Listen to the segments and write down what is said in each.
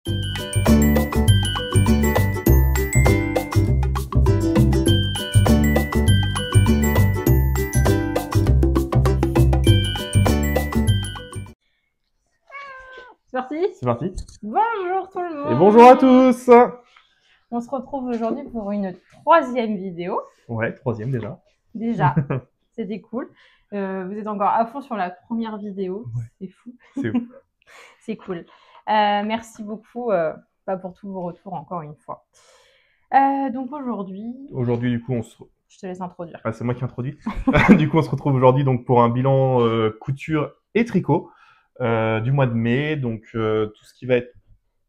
C'est parti? C'est parti. Bonjour tout le monde. Et bonjour à tous. On se retrouve aujourd'hui pour une troisième vidéo. Ouais, troisième déjà. Déjà, c'était cool. Vous êtes encore à fond sur la première vidéo. Ouais. C'est fou. C'est ouf. C'est cool. Merci beaucoup pour tous vos retours encore une fois. Donc aujourd'hui... Aujourd'hui, du coup, Je te laisse introduire. Ah, c'est moi qui introduis. Du coup, on se retrouve aujourd'hui donc pour un bilan couture et tricot du mois de mai. Donc, tout ce qui va être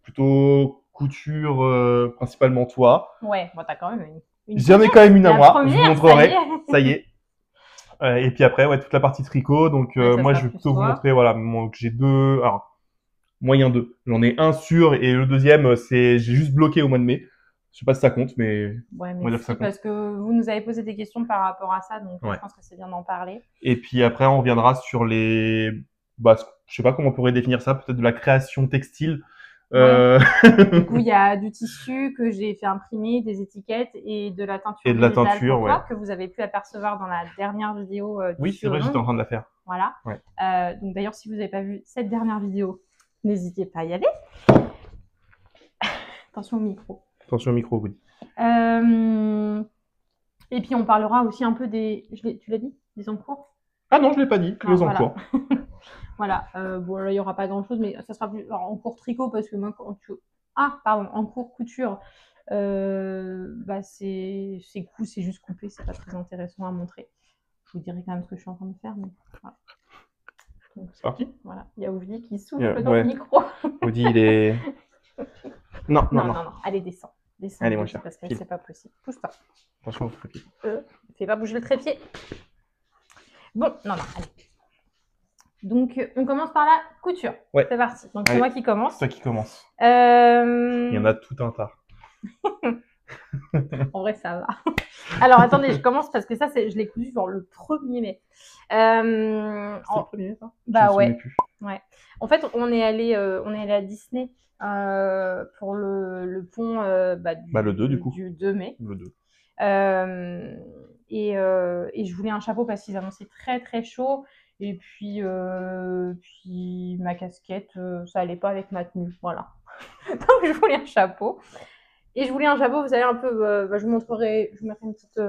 plutôt couture, principalement toi. Ouais, bon, t'as quand même une J'en ai quand même une à La moi. première, Je vous montrerai. ça y est. Ça y est. Et puis après, ouais, toute la partie tricot. Donc, Ouais, ça moi, sera je vais plus plutôt vous toi. montrer, voilà, que j'ai deux. Alors, moyen deux. J'en ai un sûr et le deuxième, j'ai juste bloqué au mois de mai. Je sais pas si ça compte, mais Ouais, on va mais dire que ça si, compte. parce que vous nous avez posé des questions par rapport à ça, donc Ouais. je pense que c'est bien d'en parler. Et puis après, on reviendra sur les, je sais pas comment on pourrait définir ça, peut-être de la création textile. Du coup, il y a du tissu que j'ai fait imprimer, des étiquettes et de la teinture Et de la végétale teinture, pour toi, ouais. que vous avez pu apercevoir dans la dernière vidéo. Oui, c'est vrai, j'étais en train de la faire. Voilà. Ouais. Donc d'ailleurs, si vous n'avez pas vu cette dernière vidéo, n'hésitez pas à y aller. Attention au micro. Attention au micro, Woody. Et puis on parlera aussi un peu des... Tu l'as dit? Des encours? Ah non, je l'ai pas dit, que Non, les encours. Voilà. Bon, là, il n'y aura pas grand-chose, mais ça sera plus en cours tricot, parce que moi, quand tu... Ah, pardon, en cours couture, c'est cool, c'est juste coupé, c'est pas très intéressant à montrer. Je vous dirai quand même ce que je suis en train de faire, mais voilà. C'est parti. Voilà, il y a Woody qui souffle dans Ouais. le micro. Woody, il est... Non. Non. Allez, descends. Allez, mon Woody, cher. parce que File. c'est pas possible. Pousse-toi. Attention au trépied. Fais pas bouger le trépied. Bon, non, allez. Donc, on commence par la couture. Ouais. C'est parti. Donc, c'est Allez. moi qui commence. C'est toi qui commence. Il Il y en a tout un tas. En vrai, ça va. Alors, attendez, je commence parce que ça, je l'ai cousu genre le 1er mai. C'est le premier, ça? Bah Je me ouais. souviens plus. Ouais. En fait, on est allé à Disney pour le pont Le 2, du coup. du 2 mai. Le 2. Et je voulais un chapeau parce qu'ils annonçaient très très chaud. Et puis ma casquette, ça allait pas avec ma tenue. Voilà. Donc, je voulais un chapeau. Et je voulais un chapeau, vous savez, un peu, je vous mettrai une petite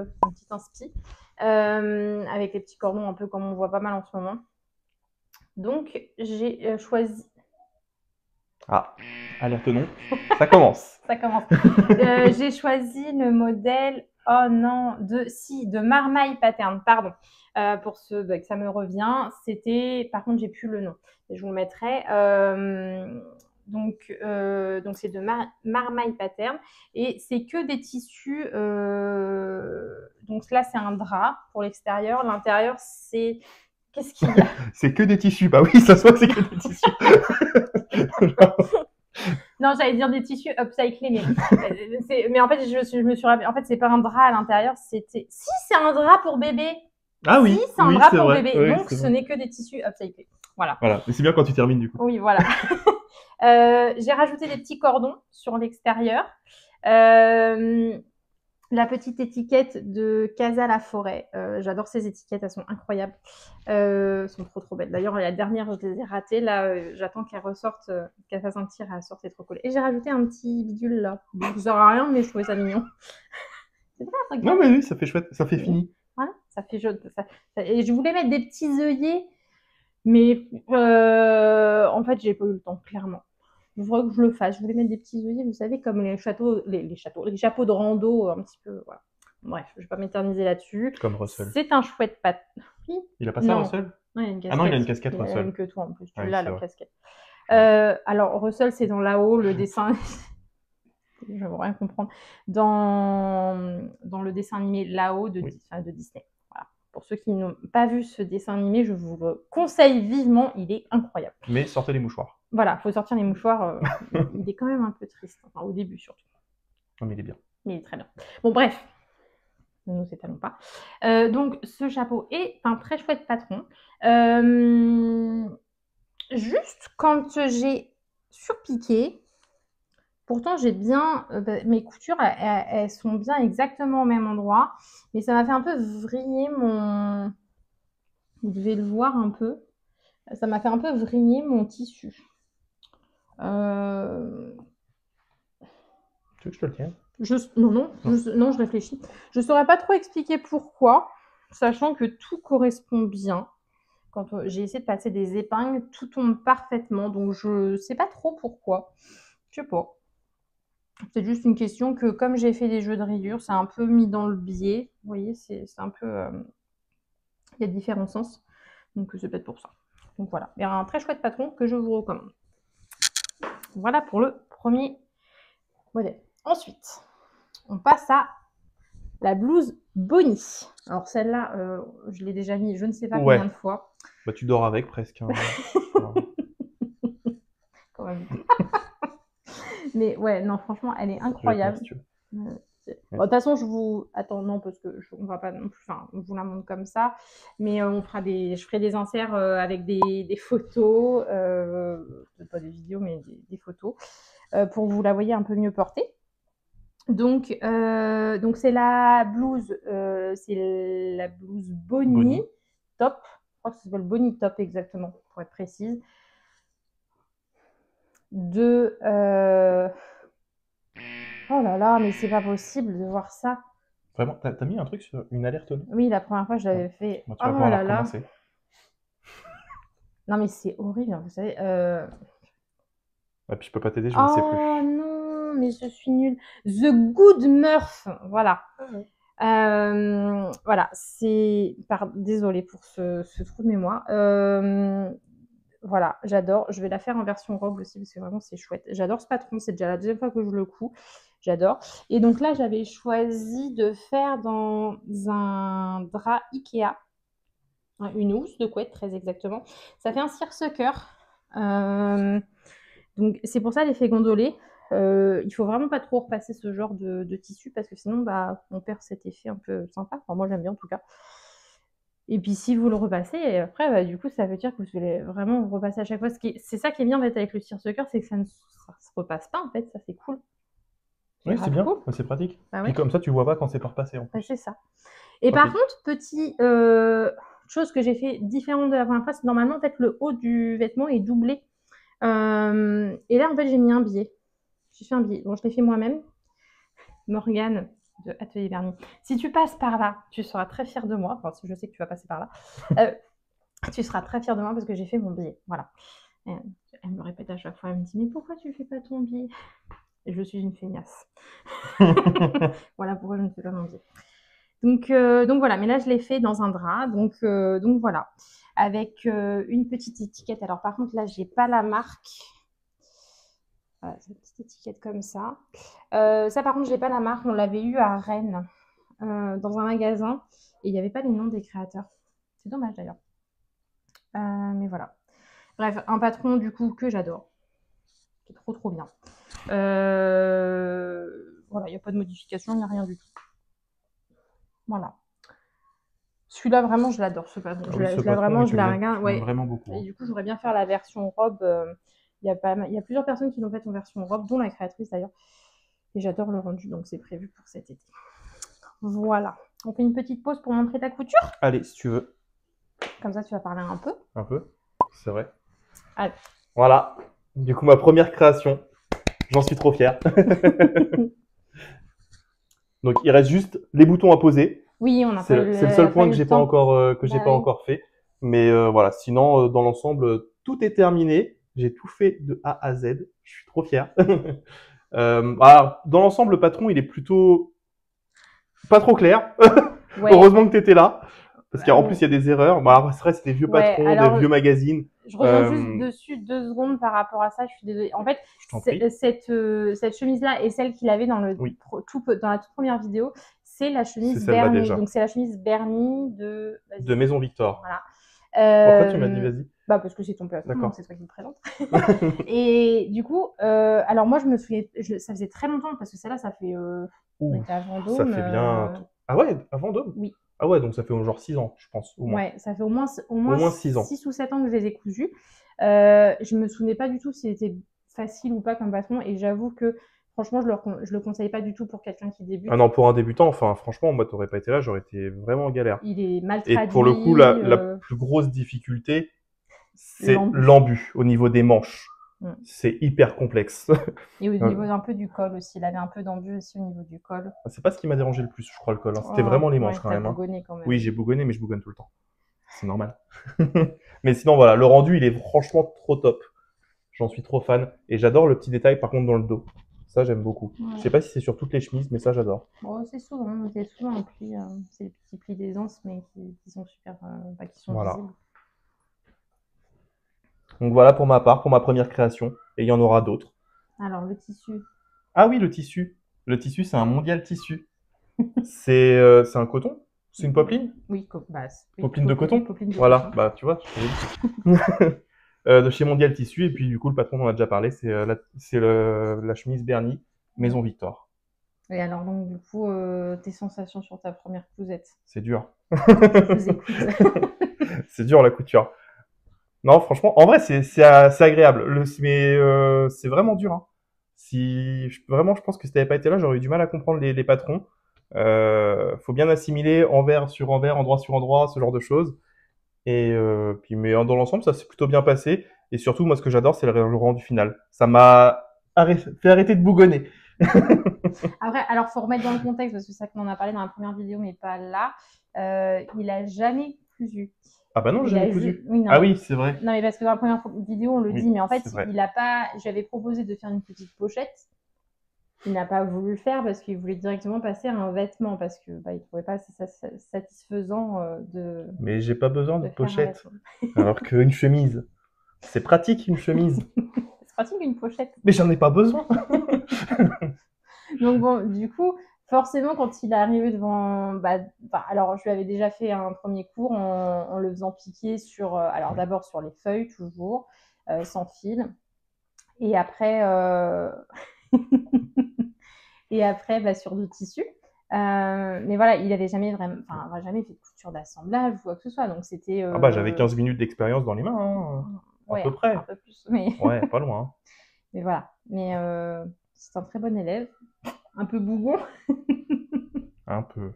inspi avec les petits cordons, un peu comme on voit pas mal en ce moment. Donc, j'ai choisi... Ah, alerte non. Ça commence. Ça commence. J'ai choisi le modèle, de Marmaille Pattern, pardon. Pour ceux que ça me revient, c'était... Par contre, j'ai plus le nom. Je vous le mettrai. Donc c'est de Marmaille Pattern et c'est que des tissus. Donc là, c'est un drap pour l'extérieur. L'intérieur, c'est... Qu'est-ce qu'il y a? C'est que des tissus. Bah oui, ça se voit que c'est que des tissus. Non, j'allais dire des tissus upcyclés, mais en fait, je me suis rappelé. En fait, c'est pas un drap à l'intérieur, c'était... Si, c'est un drap pour bébé. Ah oui. Si, c'est un drap pour vrai. bébé. Oui, donc, ce n'est que des tissus upcyclés. Voilà. Voilà. Mais c'est bien quand tu termines, du coup. Oui, voilà. J'ai rajouté des petits cordons sur l'extérieur. La petite étiquette de Casa la Forêt. J'adore ces étiquettes, elles sont incroyables. Elles sont trop belles. D'ailleurs, la dernière, je les ai ratées. Là, j'attends qu'elle ressorte, qu'elle fasse un tir, elle sorte, c'est trop cool. Et j'ai rajouté un petit bidule là. Ça ne sert à rien, mais je trouvais ça mignon. C'est vrai, regarde. Non, mais oui, ça fait chouette. Ça fait fini. Voilà, ça fait jaune. Et je voulais mettre des petits œillets, mais en fait, j'ai pas eu le temps, clairement. Il faudrait que je le fasse. Je voulais mettre des petits œillets, vous savez, comme les chapeaux de rando, un petit peu. Voilà. Bref, je vais pas m'éterniser là-dessus. Comme Russell. C'est un chouette patte. Oui. Il a pas ça, Non. Russell? Non, il a une casquette. Ah non, il a une casquette, Il a la Russell. même que toi en plus. Tu Ouais, l'as, c'est la vrai. casquette. Alors, Russell, c'est dans là-haut, le dessin. Je ne veux rien comprendre. Dans le dessin animé là-haut de Disney. Voilà. Pour ceux qui n'ont pas vu ce dessin animé, je vous le conseille vivement. Il est incroyable. Mais sortez les mouchoirs. Voilà, il faut sortir les mouchoirs. Il est quand même un peu triste. Enfin, au début surtout. Non, mais il est bien. Mais il est très bien. Bon, bref. Ne nous étalons pas. Donc, ce chapeau est un très chouette patron. Juste quand j'ai surpiqué, Pourtant, j'ai bien, mes coutures, elles sont bien exactement au même endroit, mais ça m'a fait un peu vriller mon. Vous devez le voir un peu. Ça m'a fait un peu vriller mon tissu. Euh, Tu veux que je te le tienne? non, je réfléchis. Je saurais pas trop expliquer pourquoi, sachant que tout correspond bien. Quand j'ai essayé de passer des épingles, tout tombe parfaitement, donc je sais pas trop pourquoi. Je sais pas. C'est juste une question que, comme j'ai fait des jeux de rayures, c'est un peu mis dans le biais. Vous voyez, c'est un peu. Il y a différents sens. Donc, c'est peut-être pour ça. Donc, voilà. Il y a un très chouette patron que je vous recommande. Voilà pour le premier modèle. Ensuite, on passe à la blouse Bonnie. Alors, celle-là, je l'ai déjà mis je ne sais pas Ouais. combien de fois. Bah, tu dors avec presque. Hein. Quand même. Mais ouais, non, franchement, elle est incroyable. Bon, de toute façon, je vous. Attends, non, parce que on va pas non plus. Enfin, on vous la montre comme ça. Mais je ferai des inserts avec des photos. Pas des vidéos, mais des photos. Pour que vous la voyez un peu mieux portée. Donc c'est la blouse. C'est la blouse Bonnie Top. Je crois que ça s'appelle Bonnie Top exactement, pour être précise. Oh là là, mais c'est pas possible de voir ça. Vraiment, t'as mis un truc sur une alerte là? Oui, la première fois, je l'avais fait. Bah, tu vas pouvoir la recommencer. Non, mais c'est horrible, hein, vous savez. Ah, puis je peux pas t'aider, je ne sais plus. Oh non, mais je suis nulle. The Good Murph, voilà. Voilà, c'est. Désolée pour ce trou de mémoire. Voilà, j'adore. Je vais la faire en version robe aussi parce que vraiment c'est chouette. J'adore ce patron, c'est déjà la deuxième fois que je le couds. J'adore. Et donc là, j'avais choisi de faire dans un drap Ikea, une housse de couette très exactement. Ça fait un seersucker. Donc c'est pour ça l'effet gondolé. Il faut vraiment pas trop repasser ce genre de tissu parce que sinon bah, on perd cet effet un peu sympa. Enfin, moi j'aime bien en tout cas. Et puis si vous le repassez, après, bah, du coup, ça veut dire que vous allez vraiment repasser à chaque fois. C'est ça qui est bien en fait avec le seersucker, c'est que ça ne se repasse pas en fait, ça c'est cool. Oui, c'est bien, cool. C'est pratique. Bah, ouais. Et comme ça, tu vois pas quand c'est pas repassé. En plus. Bah, c'est ça. Et par contre, petite chose que j'ai fait différente de la première fois, c'est normalement en fait le haut du vêtement est doublé. Et là, en fait, j'ai mis un biais. J'ai fait un biais. Bon, je l'ai fait moi-même. Morgane de Atelier Vernis. Si tu passes par là, tu seras très fière de moi. Enfin, je sais que tu vas passer par là. Tu seras très fière de moi parce que j'ai fait mon billet. Voilà. Elle me répète à chaque fois. Elle me dit, mais pourquoi tu ne fais pas ton billet? Et je suis une feignasse. Voilà pourquoi je ne fais pas mon billet. Donc voilà. Mais là, je l'ai fait dans un drap. Donc voilà. Avec une petite étiquette. Alors par contre, là, je n'ai pas la marque. Voilà, c'est une petite étiquette comme ça. Ça, par contre, je n'ai pas la marque. On l'avait eu à Rennes, dans un magasin. Et il n'y avait pas les noms des créateurs. C'est dommage d'ailleurs. Mais voilà. Bref, un patron du coup que j'adore. Qui est trop bien. Voilà, il n'y a pas de modification, il n'y a rien du tout. Voilà. Celui-là, vraiment, je l'adore, ce patron. Je la regarde. Ouais. Vraiment beaucoup. Et du coup, j'aurais bien faire la version robe. Il y a plusieurs personnes qui l'ont fait en version robe, dont la créatrice d'ailleurs. Et j'adore le rendu, donc c'est prévu pour cet été. Voilà. On fait une petite pause pour montrer ta couture? Allez, si tu veux. Comme ça, tu vas parler un peu. Un peu, c'est vrai. Allez. Voilà. Du coup, ma première création. J'en suis trop fier. Donc, il reste juste les boutons à poser. Oui, on a c'est le seul point que j'ai pas encore fait. Mais voilà, sinon, dans l'ensemble, tout est terminé. J'ai tout fait de A à Z. Je suis trop fier. Alors, dans l'ensemble, le patron, il est plutôt pas trop clair. Ouais. Heureusement que tu étais là. Parce qu'en plus, il y a des erreurs. Bon, alors, c'est des vieux patrons, des vieux magazines. Je reviens juste dessus 2 secondes par rapport à ça. Je suis désolée. En fait, cette chemise-là est celle qu'il avait dans la toute première vidéo. C'est la chemise Bernie. Donc, c'est la chemise Bernie de Maison Victor. Voilà. Pourquoi tu m'as dit vas-y? Bah parce que c'est ton patron, c'est toi qui me présente. Et du coup, alors moi, je me souviens, ça faisait très longtemps parce que celle-là, ça fait. On était à Vendôme. Ça fait bien. Ah ouais, à Vendôme? Oui. Ah ouais, donc ça fait genre 6 ans, je pense. Au moins. Ouais, ça fait au moins 6 ans. 6 ou 7 ans que je les ai cousus. Je me souvenais pas du tout si facile ou pas comme patron. Et j'avoue que franchement, je le conseille pas du tout pour quelqu'un qui débute. Ah non, pour un débutant, enfin, franchement, moi, t'aurais pas été là, j'aurais été vraiment en galère. Il est mal Et pour le coup, traduit, la plus grosse difficulté, c'est l'embûche. l'embut au niveau des manches. Mm. C'est hyper complexe. Et au niveau un peu du col aussi. Il avait un peu d'embûche aussi au niveau du col. C'est pas ce qui m'a dérangé le plus, je crois, le col. Hein. C'était Oh, vraiment les manches ouais, quand t'as même. Hein. bougonné quand même. Oui, j'ai bougonné, mais je bougonne tout le temps. C'est normal. Mais sinon, voilà, le rendu, il est franchement trop top. J'en suis trop fan. Et j'adore le petit détail, par contre, dans le dos. Ça, j'aime beaucoup. Ouais. Je sais pas si c'est sur toutes les chemises, mais ça, j'adore. Bon, c'est souvent un pli. C'est les petits plis d'aisance, mais qui sont super. Qui sont Voilà. visibles. Donc voilà pour ma part, pour ma première création. Et il y en aura d'autres. Alors, le tissu. Ah oui, le tissu. Le tissu, c'est un mondial tissu. C'est un coton? C'est une popeline? Oui, Popeline de coton? Popeline de Voilà, coton. bah tu vois, je t'ai dit. De chez Mondial Tissu, et puis du coup, le patron en a déjà parlé, c'est la chemise Bernie, Maison Victor. Et alors, donc, du coup, tes sensations sur ta première cousette? C'est dur. Je vous écoute. C'est dur la couture. Non, franchement, en vrai, c'est agréable. Mais c'est vraiment dur. Hein. Vraiment, je pense que si t'avais pas été là, j'aurais eu du mal à comprendre les patrons. Faut bien assimiler envers sur envers, endroit sur endroit, ce genre de choses. Et puis, mais dans l'ensemble, ça s'est plutôt bien passé. Et surtout, moi, ce que j'adore, c'est le rendu final. Ça m'a fait arrêter de bougonner. Après, alors, faut remettre dans le contexte, parce que c'est ça qu'on en a parlé dans la première vidéo, mais pas là. Il a jamais cousu. Ah bah non, j'ai jamais cousu. Oui, non, ah oui, c'est vrai. Non, mais parce que dans la première vidéo, on le Oui, dit, mais en fait, c'est vrai. il a pas. J'avais proposé de faire une petite pochette. Il n'a pas voulu le faire parce qu'il voulait directement passer à un vêtement parce que il trouvait pas assez satisfaisant de. Mais j'ai pas besoin de faire un pochette. vêtement. Alors qu'une chemise, c'est pratique une chemise. C'est pratique une pochette. Mais j'en ai pas besoin. Donc bon, du coup, forcément, quand il est arrivé devant, alors je lui avais déjà fait un premier cours en le faisant piquer sur, alors d'abord sur les feuilles toujours, sans fil, et après, sur du tissu. Mais voilà, il avait jamais vraiment, jamais fait de couture d'assemblage ou quoi que ce soit, donc c'était. Ah bah j'avais 15 minutes d'expérience dans les mains, hein. Ouais, à peu près. un peu plus, mais. Ouais, pas loin. Hein. Mais voilà, mais c'est un très bon élève, un peu bougon. Un peu.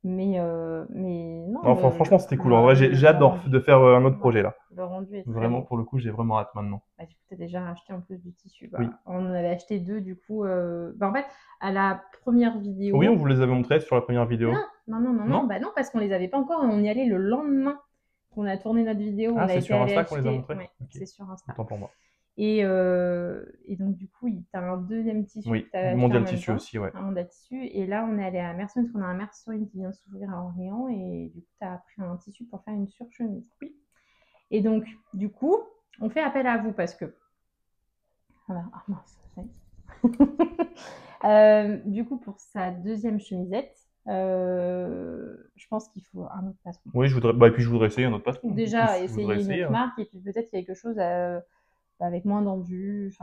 Mais non. Enfin, franchement, c'était cool. En vrai, j'ai hâte de faire un autre projet là. Le rendu est très Vraiment, beau. pour le coup, j'ai vraiment hâte maintenant. Du coup, tu as déjà racheté en plus du tissu. Oui. On en avait acheté 2 du coup. En fait, à la première vidéo. Oui, on vous les avait montrés sur la première vidéo. Non, parce qu'on les avait pas encore et on y allait le lendemain qu'on a tourné notre vidéo. Ah, c'est sur Insta qu'on les a montrés. Ouais, okay. C'est sur Insta. Autant pour moi. Et donc, du coup, tu as un deuxième tissu. Oui, Mondial Tissu aussi, ouais. Un Mondial Tissu. Et là, on est allé à Merceau, parce qu'on a un Merceau qui vient s'ouvrir à Orléans. Et du coup, tu as pris un tissu pour faire une surchemise. Oui. Et donc, du coup, on fait appel à vous parce que. Voilà. Ah mince, du coup, pour sa deuxième chemisette, je pense qu'il faut un autre patron. Oui, et puis je voudrais essayer un autre patron. Déjà, essayer une autre marque et puis peut-être quelque chose avec moins d'embûches,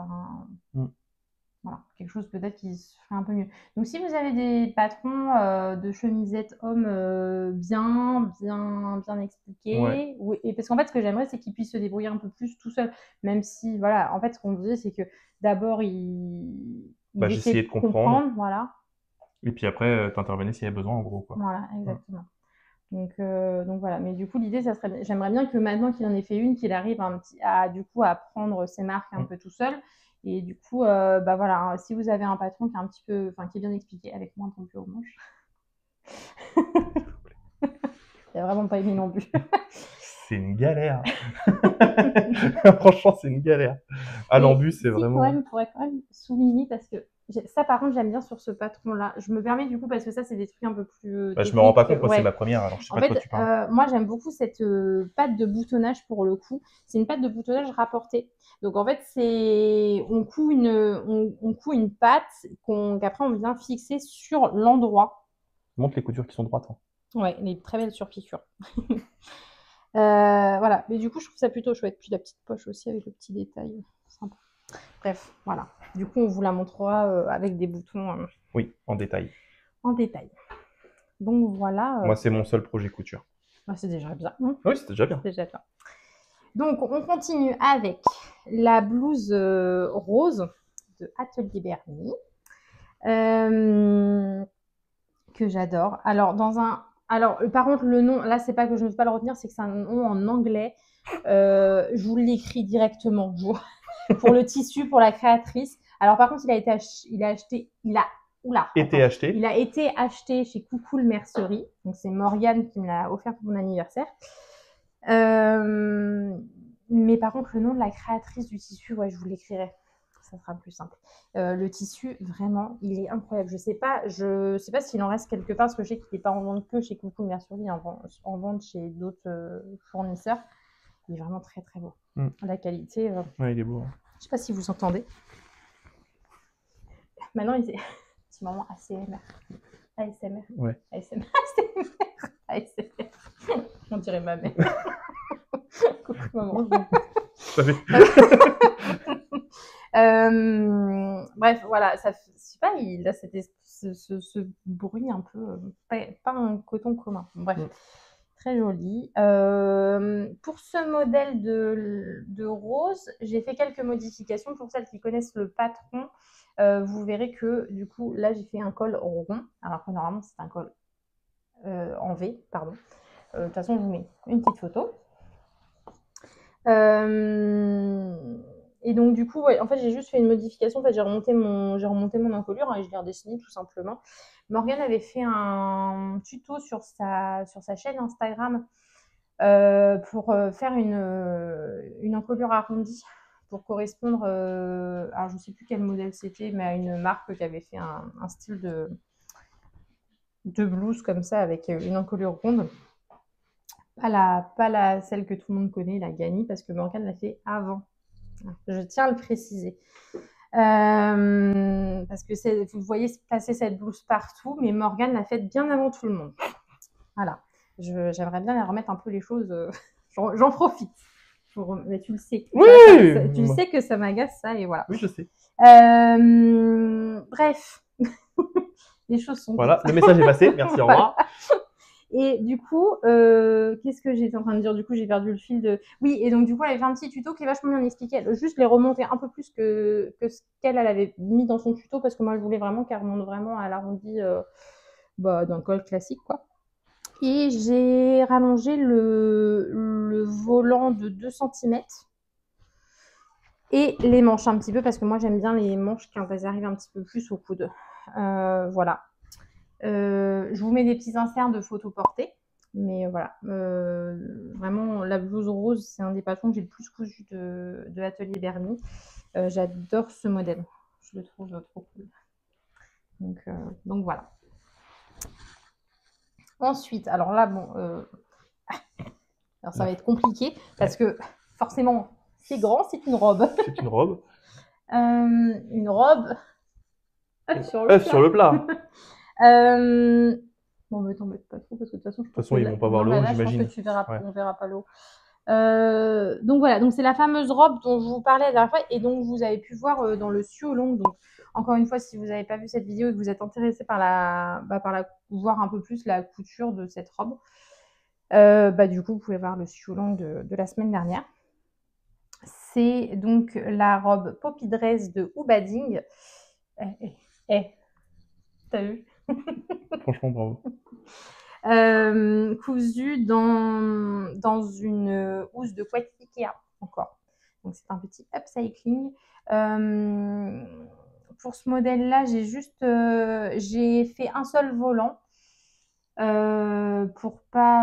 voilà, quelque chose peut-être qui se ferait un peu mieux. Donc si vous avez des patrons de chemisettes hommes bien expliqués, ouais. Et parce qu'en fait ce que j'aimerais c'est qu'ils puissent se débrouiller un peu plus tout seul, même si voilà, en fait ce qu'on disait c'est que d'abord il j'essayais de comprendre, voilà. Et puis après t'intervenais s'il y avait besoin en gros quoi. Voilà, exactement. Donc voilà, mais du coup l'idée ça serait, j'aimerais bien que maintenant qu'il en ait fait une, qu'il arrive à prendre ses marques un peu tout seul. Et du coup, voilà, si vous avez un patron qui est un petit peu, qui est bien expliqué, avec moins de aux manches. Il n'a vraiment pas aimé non plus. C'est une galère. Franchement, c'est une galère. À l'embu, c'est vraiment. Je pourrais quand même souligner parce que ça, par contre, j'aime bien sur ce patron-là. Je me permets du coup parce que ça, c'est des trucs un peu plus. Je me rends pas compte, moi, c'est ma première, alors je sais pas de quoi tu parles. Moi, j'aime beaucoup cette patte de boutonnage pour le coup. C'est une patte de boutonnage rapportée. Donc en fait, on coud une patte qu'après on vient fixer sur l'endroit. Montre les coutures qui sont droites. Hein. Ouais, les très belles surpiqûres. Voilà, mais du coup je trouve ça plutôt chouette. Puis la petite poche aussi avec le petit détail, sympa. Bref, voilà. Du coup on vous la montrera avec des boutons. Oui, en détail. En détail. Donc voilà. Moi c'est mon seul projet couture. C'est déjà bien. Oui, c'est déjà bien. C'est déjà bien. Donc, on continue avec la blouse rose de Atelier Bernie, que j'adore. Alors, par contre, le nom, là, c'est pas que je ne peux pas le retenir, c'est que c'est un nom en anglais. Je vous l'écris directement. Pour le tissu, pour la créatrice. Alors, par contre, il a été acheté chez Coucou Mercerie. Donc, c'est Morgane qui me l'a offert pour mon anniversaire. Mais par contre, le nom de la créatrice du tissu, ouais, je vous l'écrirai. Ça sera plus simple. Le tissu, vraiment, il est incroyable. Je sais pas s'il en reste quelque part, parce que je sais qu'il n'est pas en vente que chez Coucou Mercerie, en vente chez d'autres fournisseurs. Il est vraiment très très beau. La qualité. Ouais, il est beau. Je sais pas si vous entendez. Maintenant, il est petit moment ASMR. ASMR. Ouais. ASMR. ASMR. On dirait ma mère. Coucou maman. Ça fait. Bref, voilà, ça, je sais pas, il a ce bruit un peu, pas un coton commun. Bref, très joli. Pour ce modèle de rose, j'ai fait quelques modifications. Pour celles qui connaissent le patron, vous verrez que du coup, là, j'ai fait un col rond, alors que normalement, c'est un col en V, pardon. De toute façon, je vous mets une petite photo. Et donc, du coup, ouais, en fait, j'ai juste fait une modification. En fait, j'ai remonté mon encolure et je l'ai redessiné tout simplement. Morgane avait fait un tuto sur sa chaîne Instagram pour faire une encolure arrondie pour correspondre, alors je ne sais plus quel modèle c'était, mais à une marque qui avait fait un style de blouse comme ça avec une encolure ronde. Pas celle que tout le monde connaît, la Gani, parce que Morgane l'a fait avant. Je tiens à le préciser. Parce que vous voyez passer cette blouse partout, mais Morgane l'a faite bien avant tout le monde. Voilà. J'aimerais bien la remettre un peu les choses. J'en profite. Mais tu le sais. Oui, tu le sais que ça m'agace, ça, et voilà. Oui, je sais. Bref. Les choses sont voilà, le message est passé. Merci, au revoir. Et du coup, qu'est-ce que j'étais en train de dire? Du coup, j'ai perdu le fil de... Oui, et donc du coup, elle avait fait un petit tuto qui est vachement bien expliqué. Juste les remonter un peu plus que ce qu'elle avait mis dans son tuto, parce que moi, je voulais vraiment qu'elle remonte vraiment à l'arrondi d'un col classique, quoi. Et j'ai rallongé le volant de 2 cm et les manches un petit peu, parce que moi, j'aime bien les manches quand elles arrivent un petit peu plus au coude. Voilà. Je vous mets des petits inserts de photos portées. Mais voilà, vraiment, la blouse rose, c'est un des patrons que j'ai le plus cousu de Atelier Bernie. J'adore ce modèle. Je le trouve trop cool. Donc voilà. Ensuite, alors là, bon, alors ça va être compliqué parce que forcément, c'est grand, c'est une robe. C'est une robe. Une robe. Œuf sur le plat. Bon, mais t'embête pas trop parce que de toute façon, ils vont pas voir le haut, j'imagine. Je pense que on verra pas le haut. Donc voilà, donc c'est la fameuse robe dont je vous parlais la dernière fois et dont vous avez pu voir dans le Sioux long. Donc encore une fois, si vous n'avez pas vu cette vidéo et que vous êtes intéressé par voir un peu plus la couture de cette robe, du coup, vous pouvez voir le Sioux long de la semaine dernière. C'est donc la robe Poppy Dress de Oubading. T'as vu? Franchement, bravo. Cousu dans une housse de couette Ikea encore. Donc c'est un petit upcycling. Pour ce modèle-là, j'ai fait un seul volant pour pas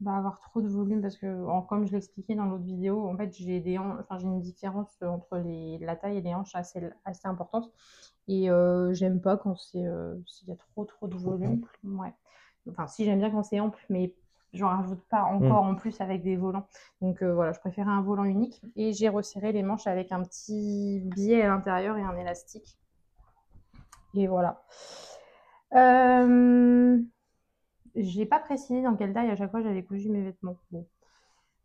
avoir trop de volume parce que comme je l'expliquais dans l'autre vidéo, en fait j'ai une différence entre la taille et les hanches assez importante. Et j'aime pas quand s'il y a trop de volume. Ouais. Enfin, si, j'aime bien quand c'est ample, mais j'en rajoute pas encore en plus avec des volants. Donc voilà, je préférais un volant unique. Et j'ai resserré les manches avec un petit biais à l'intérieur et un élastique. Et voilà. J'ai pas précisé dans quelle taille à chaque fois j'avais cousu mes vêtements. Bon.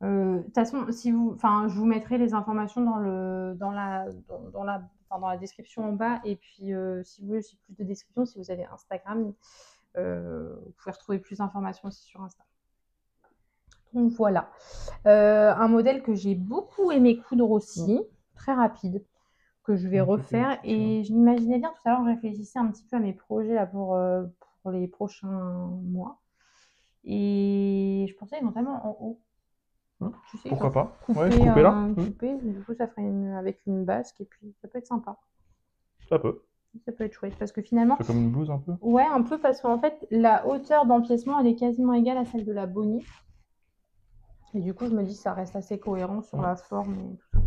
De toute façon, je vous mettrai les informations dans la description en bas. Et puis, si vous voulez aussi plus de descriptions, si vous avez Instagram, vous pouvez retrouver plus d'informations aussi sur Insta. Donc voilà. Un modèle que j'ai beaucoup aimé coudre aussi, très rapide, que je vais refaire. Et je m'imaginais bien tout à l'heure, je réfléchissais un petit peu à mes projets là, pour les prochains mois. Et je pensais notamment en haut. Tu sais, Pourquoi pas couper, se couper là. couper, du coup ça ferait avec une basque et puis ça peut être sympa. Ça peut être chouette parce que finalement. C'est comme une blouse un peu. Ouais, un peu parce qu'en fait la hauteur d'empiècement elle est quasiment égale à celle de la Bonnie. Et du coup je me dis que ça reste assez cohérent sur la forme et tout ça.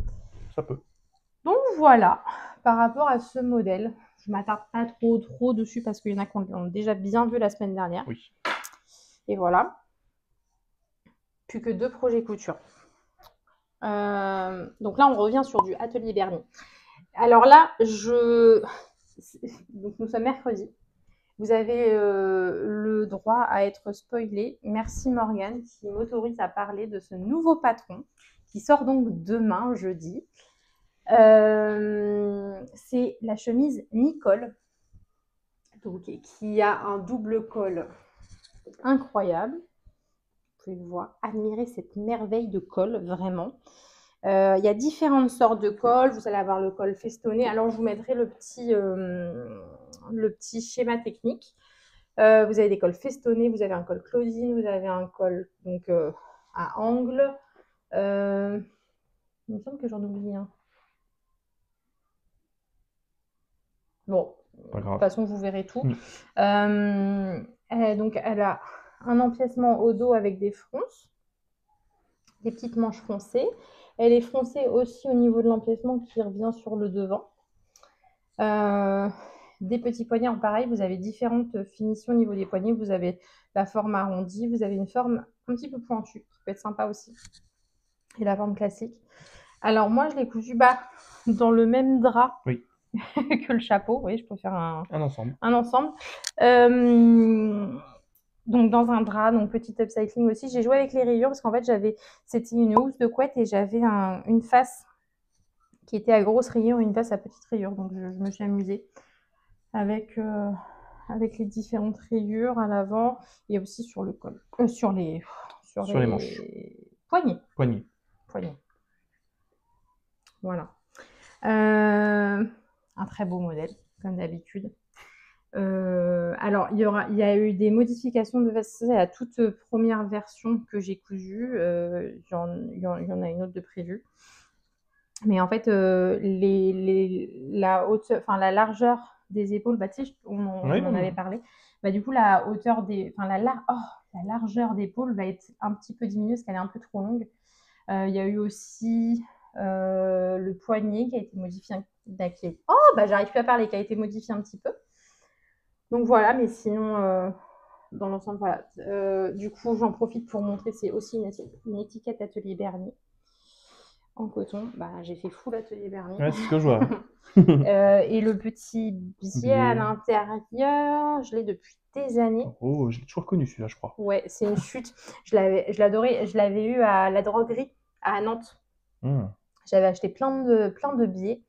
Ça peut. Donc voilà, par rapport à ce modèle, je m'attarde pas trop dessus parce qu'il y en a qui ont déjà bien vu la semaine dernière. Oui. Et voilà. Plus que 2 projets couture. Donc là, on revient sur du atelier Bernie. Alors là, donc nous sommes mercredi. Vous avez le droit à être spoilé. Merci Morgane qui m'autorise à parler de ce nouveau patron qui sort donc demain, jeudi. C'est la chemise Nicole, donc, qui a un double col incroyable. Vous pouvez le voir, admirer cette merveille de col, vraiment. Il y a différentes sortes de cols. Vous allez avoir le col festonné. Alors, je vous mettrai le petit schéma technique. Vous avez des cols festonnés, vous avez un col Claudine, vous avez un col donc, à angle. Il me semble que j'en oublie un. Bon, de toute façon, vous verrez tout. Donc, elle a un empiècement au dos avec des fronces, des petites manches froncées. Elle est froncée aussi au niveau de l'empiècement qui revient sur le devant. Des petits poignets en pareil, vous avez différentes finitions au niveau des poignets. Vous avez la forme arrondie, vous avez une forme un petit peu pointue, qui peut être sympa aussi. Et la forme classique. Alors moi, je l'ai cousu dans le même drap que le chapeau. Oui, je peux faire un ensemble. Donc dans un drap, donc petit upcycling aussi. J'ai joué avec les rayures parce qu'en fait, c'était une housse de couette et j'avais une face qui était à grosse rayure, une face à petite rayure. Donc je me suis amusée avec les différentes rayures à l'avant et aussi sur le col, sur les manches, poignets. Voilà. Un très beau modèle comme d'habitude. Alors il y a eu des modifications de la toute première version que j'ai cousue. Il y en a une autre de prévue. Mais en fait, la largeur des épaules, tu sais, on en avait parlé. Du coup, la largeur d'épaule va être un petit peu diminuée parce qu'elle est un peu trop longue. Il y a eu aussi le poignet qui a été modifié. J'arrive plus à parler, qui a été modifié un petit peu. Donc voilà, mais sinon, dans l'ensemble, voilà. Du coup, j'en profite pour montrer, c'est aussi une étiquette Atelier Bernier. En coton, j'ai fait full atelier Bernier. Ouais, c'est ce que je vois. Et le petit biais à l'intérieur, je l'ai depuis des années. Oh, je l'ai toujours connu celui-là, je crois. Ouais, c'est une chute. Je l'adorais. Je l'avais eu à la droguerie à Nantes. J'avais acheté plein de billets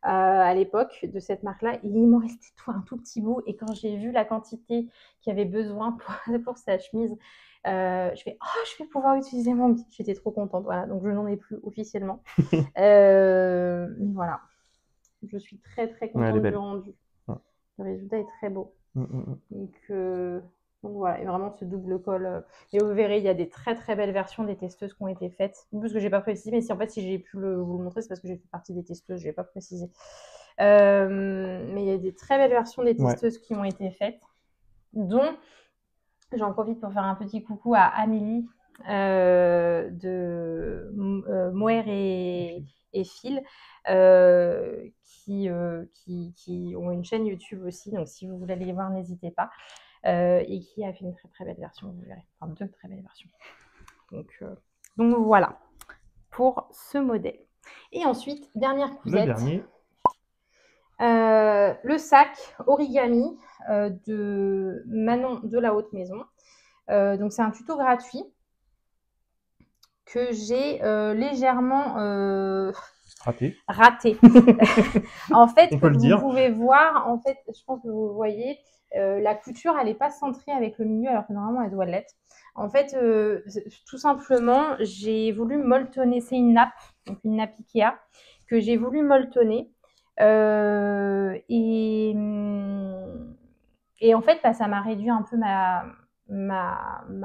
à l'époque de cette marque-là. Il m'en restait un tout petit bout. Et quand j'ai vu la quantité qu'il y avait besoin pour sa chemise, je vais pouvoir utiliser mon billet. J'étais trop contente. Voilà, donc je n'en ai plus officiellement. Mais voilà, je suis très très contente du rendu. Le résultat est très beau. Donc voilà, et vraiment ce double col. Et vous verrez, il y a des très très belles versions des testeuses qui ont été faites. Parce que j'ai pas précisé, mais si j'ai pu vous le montrer, c'est parce que j'ai fait partie des testeuses, je n'ai pas précisé. Mais il y a des très belles versions des testeuses qui ont été faites, dont j'en profite pour faire un petit coucou à Amélie de Mohair et Phil, qui ont une chaîne YouTube aussi. Donc si vous voulez aller les voir, n'hésitez pas. Et qui a fait une très très belle version, vous verrez. Enfin, 2 très belles versions. Donc voilà pour ce modèle. Et ensuite, dernière cousette. Le sac origami de Manon de la Haute Maison. Donc c'est un tuto gratuit que j'ai légèrement raté. En fait, vous pouvez voir, en fait, je pense que vous voyez, La couture, elle n'est pas centrée avec le milieu alors que normalement elle doit l'être. En fait, tout simplement, j'ai voulu molletonner. C'est une nappe, donc une nappe Ikea, que j'ai voulu molletonner. Et en fait, bah, ça m'a réduit un peu ma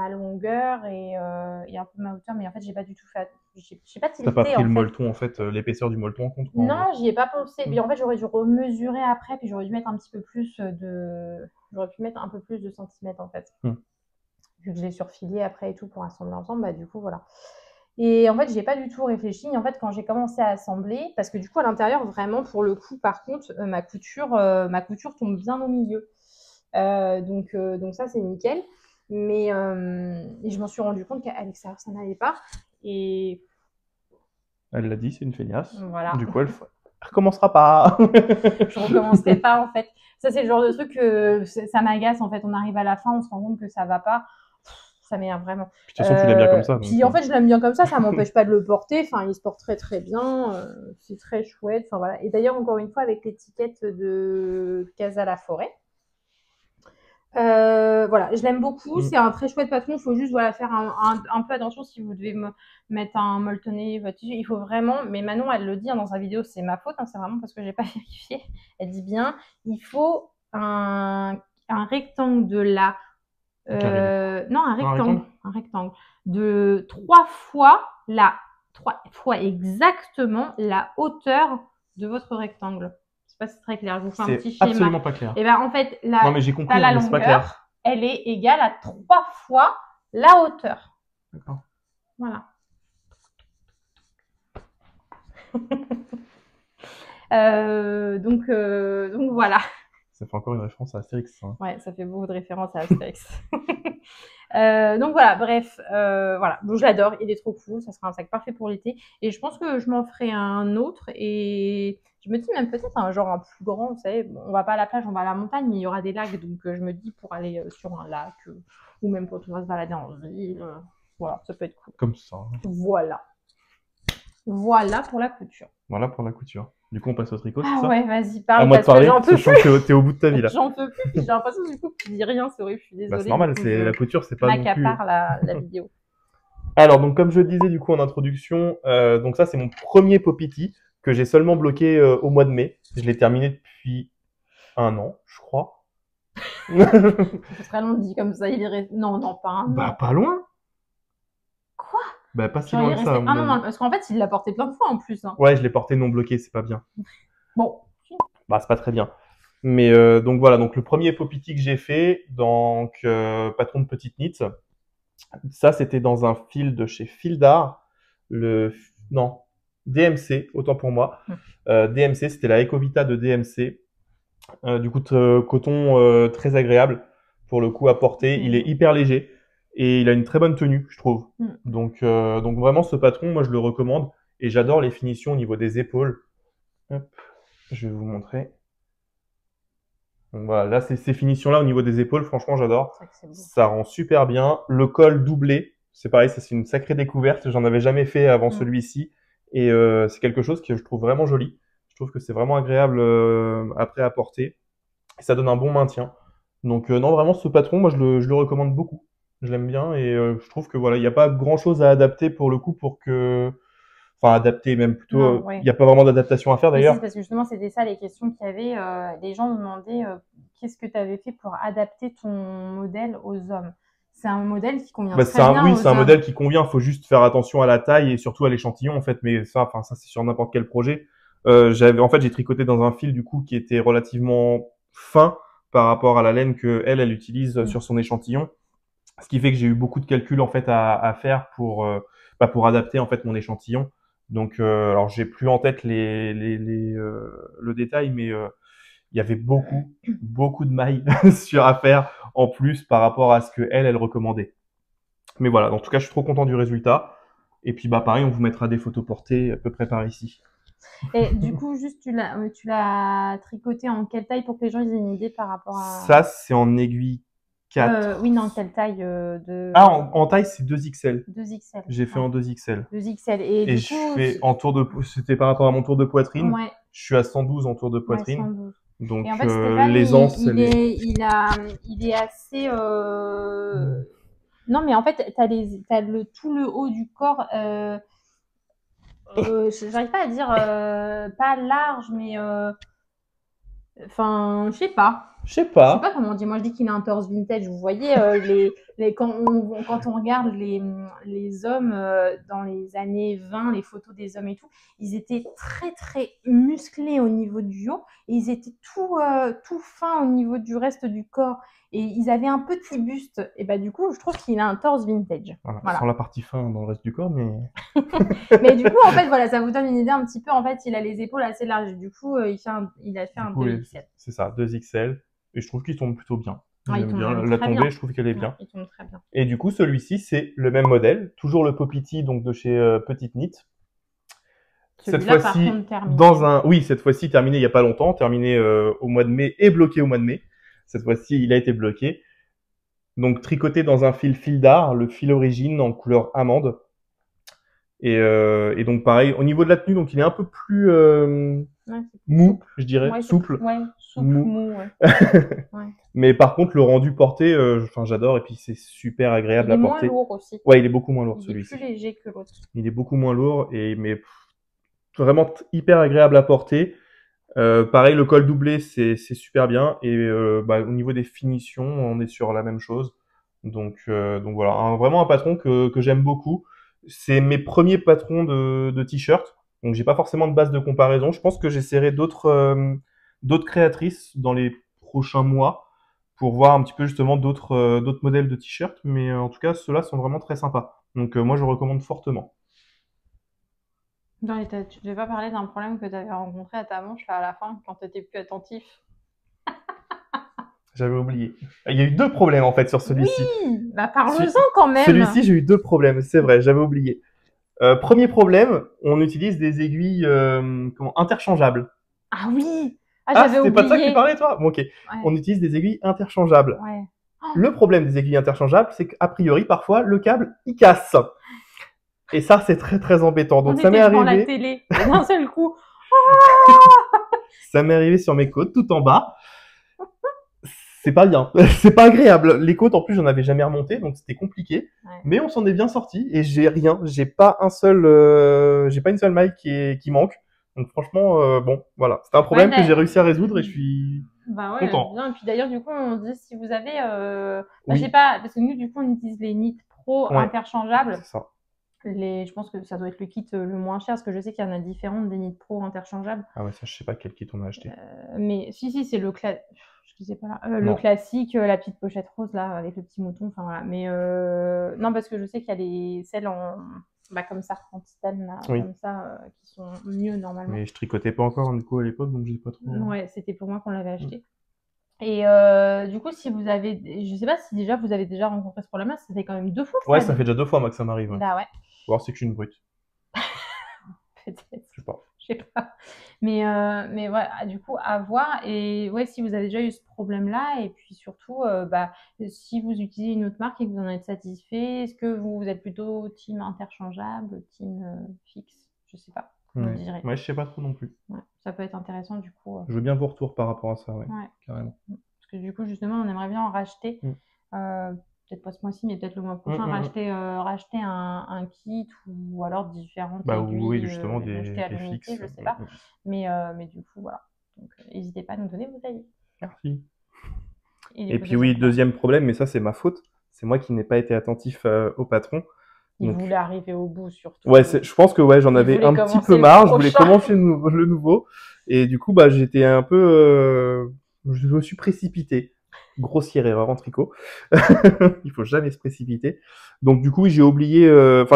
longueur et un peu ma hauteur, mais en fait, j'ai pas du tout fait. J'ai pas T'as tilté pas pris en le fait. molleton, en fait, l'épaisseur du molleton en compte, quoi, en Non, gros. j'y ai pas pensé. Mais en fait, j'aurais dû remesurer après, puis j'aurais dû mettre un petit peu plus de. J'aurais pu mettre un peu plus de centimètres en fait. Vu que je l'ai surfilé après et tout pour assembler ensemble, bah du coup voilà. Et en fait, j'ai pas du tout réfléchi. En fait, quand j'ai commencé à assembler, parce que du coup à l'intérieur, vraiment pour le coup, par contre, ma couture tombe bien au milieu. Donc ça c'est nickel. Mais et je m'en suis rendu compte qu'à l'extérieur ça n'allait pas. Et Elle l'a dit, c'est une feignasse. voilà. Du coup, elle recommencera pas. Je recommencerai pas en fait. Ça c'est le genre de truc que ça m'agace en fait. On arrive à la fin, on se rend compte que ça va pas. Ça m'énerve vraiment. Puis, de toute façon, tu l'aimes bien comme ça. Puis en fait, je l'aime bien comme ça m'empêche pas de le porter. Enfin, il se porte très très bien. C'est très chouette. Enfin voilà. Et d'ailleurs, encore une fois, avec l'étiquette de Casa la Forêt. Voilà, je l'aime beaucoup. C'est un très chouette patron. Il faut juste voilà, faire un peu attention si vous devez mettre un molletonné votre tissu. Il faut vraiment, mais Manon, elle le dit dans sa vidéo, c'est ma faute. C'est vraiment parce que j'ai pas vérifié. Elle dit bien, il faut un rectangle de la non, un rectangle de 3 fois exactement la hauteur de votre rectangle. Je sais pas si c'est très clair. Je vous fais un petit schéma. C'est absolument pas clair. Et ben en fait, non, mais j'ai compris, la mais c'est pas clair. longueur, elle est égale à 3 fois la hauteur. D'accord. Voilà. Donc voilà. Ça fait encore une référence à Astérix. Hein. Ouais, ça fait beaucoup de références à Astérix. Donc voilà, bref, voilà. Donc je l'adore, il est trop cool, ça sera un sac parfait pour l'été. Et je pense que je m'en ferai un autre. Et je me dis même peut-être un genre un plus grand, vous savez. Bon, on va pas à la plage, on va à la montagne, mais il y aura des lacs. Donc je me dis pour aller sur un lac, ou même quand on va se balader en ville, voilà, ça peut être cool. Comme ça. Voilà. Voilà pour la couture. Voilà pour la couture. Du coup, on passe au tricot, c'est ça? Ouais, vas-y, parle. À moi de parler, j'en peux plus. T'es au bout de ta vie là. J'en peux plus, j'ai l'impression du coup que tu dis rien, c'est horrible, je suis désolée. Bah, c'est normal, c'est la couture, c'est pas non plus... m'accapare la vidéo. Alors, donc comme je le disais du coup en introduction, donc ça c'est mon premier Popiti que j'ai seulement bloqué au mois de mai. Je l'ai terminé depuis 1 an, je crois. C'est très long dit comme ça, il est resté... Non, pas 1 an. Bah, pas loin. Quoi? Bah, pas si loin que ça. Non, parce qu'en fait, il l'a porté plein de fois en plus. Hein. Ouais, je l'ai porté non bloqué, c'est pas bien. Bon. Bah, c'est pas très bien. Mais donc voilà, donc le premier Popiti que j'ai fait, donc patron de Petite Knit, ça c'était dans un fil de chez Fildar, non, DMC, autant pour moi. DMC, c'était la Ecovita de DMC. Du coup, coton très agréable pour le coup à porter. Il est hyper léger. Et il a une très bonne tenue, je trouve. Donc vraiment, ce patron, moi, je le recommande. Et j'adore les finitions au niveau des épaules. Hop, je vais vous montrer. Donc voilà, là, ces finitions-là au niveau des épaules, franchement, j'adore. Ça rend super bien. Le col doublé, c'est pareil, c'est une sacrée découverte. J'en avais jamais fait avant celui-ci. Et c'est quelque chose que je trouve vraiment joli. Je trouve que c'est vraiment agréable après à porter. Et ça donne un bon maintien. Donc non, vraiment, ce patron, moi, je le recommande beaucoup. Je l'aime bien et je trouve que voilà, il n'y a pas grand chose à adapter pour le coup pour que, enfin adapter même plutôt, il n'y a pas vraiment d'adaptation à faire d'ailleurs. C'est parce que justement c'était ça les questions qu'il y avait. Les gens me demandaient qu'est-ce que tu avais fait pour adapter ton modèle aux hommes. C'est un modèle qui convient très bien aux hommes. Oui, c'est un modèle qui convient. Il faut juste faire attention à la taille et surtout à l'échantillon en fait. Mais ça, enfin ça c'est sur n'importe quel projet. J'ai tricoté dans un fil du coup qui était relativement fin par rapport à la laine que elle utilise sur son échantillon. Ce qui fait que j'ai eu beaucoup de calculs en fait à faire pour adapter en fait mon échantillon. Donc alors j'ai plus en tête le détail, mais il y avait beaucoup de mailles à faire en plus par rapport à ce que elle recommandait. Mais voilà, en tout cas je suis trop content du résultat. Et puis bah pareil, on vous mettra des photos portées à peu près par ici. Et du coup, juste tu l'as tricoté en quelle taille pour que les gens aient une idée par rapport à... Ça c'est en aiguille 4. Oui, non, quelle taille de... Ah, en taille, c'est 2XL. 2XL. J'ai fait en 2XL. 2XL. Et du coup, c'était par rapport à mon tour de poitrine. Ouais. Je suis à 112 en tour de poitrine. Ouais, 112. Donc Et en fait, Stéphane, l'aisance, il est assez. Non, mais en fait, t'as tout le haut du corps. J'arrive pas à dire pas large, mais enfin, je sais pas. Je sais Je sais pas pas. comment on dit. Moi, je dis qu'il a un torse vintage. Vous voyez, quand on regarde les hommes dans les années 20, les photos des hommes et tout, ils étaient très, très musclés au niveau du haut et ils étaient tout fins au niveau du reste du corps. Et ils avaient un petit buste. Et bah, du coup, je trouve qu'il a un torse vintage. Voilà. Voilà. Sans la partie fin dans le reste du corps, mais Mais du coup, en fait, voilà, ça vous donne une idée un petit peu. En fait, il a les épaules assez larges. Du coup, il a fait du un coup, 2XL. c'est ça, 2XL. Et je trouve qu'ils tombent plutôt bien. Ouais, il J'aime tombe bien même la très tombée, bien. je trouve qu'elle est bien. Ouais, il tombe très bien. Et du coup, celui-ci, c'est le même modèle, toujours le Popiti, donc de chez Petite Knit. Cette Celui-là, par fois-ci, contre, terminé. oui, cette fois-ci terminé il y a pas longtemps, terminé au mois de mai et bloqué au mois de mai. Cette fois-ci, il a été bloqué. Donc tricoté dans un fil d'art, le fil origine en couleur amande. Et donc pareil, au niveau de la tenue, donc il est un peu plus Ouais, mou, souple. je dirais, Ouais, souple. Ouais, souple, Mou. ouais. Ouais. Mais par contre, le rendu porté, enfin j'adore et puis c'est super agréable Il est à moins porter. lourd aussi. Ouais, il est beaucoup moins lourd Il est celui-ci. plus léger que l'autre. Il est beaucoup moins lourd mais vraiment hyper agréable à porter. Pareil, le col doublé, c'est super bien. Et au niveau des finitions, on est sur la même chose. Donc voilà, vraiment un patron que j'aime beaucoup. C'est mes premiers patrons de t-shirts. Donc j'ai pas forcément de base de comparaison. Je pense que j'essaierai d'autres créatrices dans les prochains mois pour voir un petit peu justement d'autres modèles de t-shirts. Mais en tout cas, ceux-là sont vraiment très sympas. Donc moi, je recommande fortement. Non, et tu devais pas parler d'un problème que tu avais rencontré à ta manche là, à la fin, quand tu étais plus attentif. J'avais oublié. Il y a eu 2 problèmes en fait sur celui-ci. Oui, bah parle-en quand même. Celui-ci, j'ai eu 2 problèmes, c'est vrai, j'avais oublié. Premier problème, on utilise des aiguilles interchangeables. Ah oui. Ah, Ah, j'avais c'était pas de ça que tu oublié. parlais toi? Bon, ok. Ouais. On utilise des aiguilles interchangeables. Ouais. Le problème des aiguilles interchangeables, c'est qu'a priori, parfois, le câble, il casse. Et ça, c'est très très embêtant. Donc On ça m'est était devant la arrivé, télé d'un seul coup. ça m'est arrivé sur mes côtes, tout en bas. C'est pas bien, c'est pas agréable. Les côtes, en plus, j'en avais jamais remonté, donc c'était compliqué. Ouais. Mais on s'en est bien sorti et j'ai rien, j'ai pas une seule maille qui manque. Donc franchement, bon, voilà, c'était un problème que j'ai réussi à résoudre et je suis Bah ouais, content. bien. Et puis d'ailleurs, du coup, on dit si vous avez, Oui. je sais pas, parce que nous, du coup, on utilise les Knit Pro Ouais. interchangeables. C'est ça. Je pense que ça doit être le kit le moins cher, parce que je sais qu'il y en a différentes des Knit Pro interchangeables. Ah ouais, ça, je sais pas quel kit on a acheté. Mais si, c'est je sais pas là. Le Non. classique, la petite pochette rose là, avec le petit mouton. Enfin voilà. Mais non, parce que je sais qu'il y a celles comme ça, en titane là, Oui. comme ça, qui sont mieux normalement. Mais je tricotais pas encore du coup à l'époque, donc je sais pas trop. Ouais, c'était pour moi qu'on l'avait acheté. Et du coup, si vous avez, je sais pas si déjà vous avez déjà rencontré ce problème-là, ça fait quand même 2 fois que Ouais, ça fait déjà 2 fois moi que ça m'arrive. Ouais. Bah ouais, Faut voir si je suis une brute. peut-être. Je sais pas. Je sais pas. Mais ouais, du coup, à voir. Et ouais, si vous avez déjà eu ce problème-là, et puis surtout, si vous utilisez une autre marque et que vous en êtes satisfait, est-ce que vous êtes plutôt team interchangeable, team fixe? Je sais pas. Vous me direz. Ouais, je sais pas trop non plus. Ouais, ça peut être intéressant du coup. Je veux bien vos retours par rapport à ça, ouais. Carrément. Parce que du coup, justement, on aimerait bien en racheter. Peut-être pas ce mois-ci, mais peut-être le mois prochain, racheter un kit ou alors différentes aiguilles. Oui, justement, des acheter à l'unité, fixes. je sais pas. Mais du coup, voilà. Donc, n'hésitez pas à nous donner vos avis. Merci. Et puis oui, deuxième problème, mais ça c'est ma faute. C'est moi qui n'ai pas été attentif au patron. Il voulait arriver au bout surtout. Ouais, je pense que j'en avais un petit peu marre. Je voulais commencer le nouveau. Et du coup, j'étais un peu... je me suis précipité. Grossière erreur en tricot. Il faut jamais se précipiter. Donc du coup, j'ai oublié...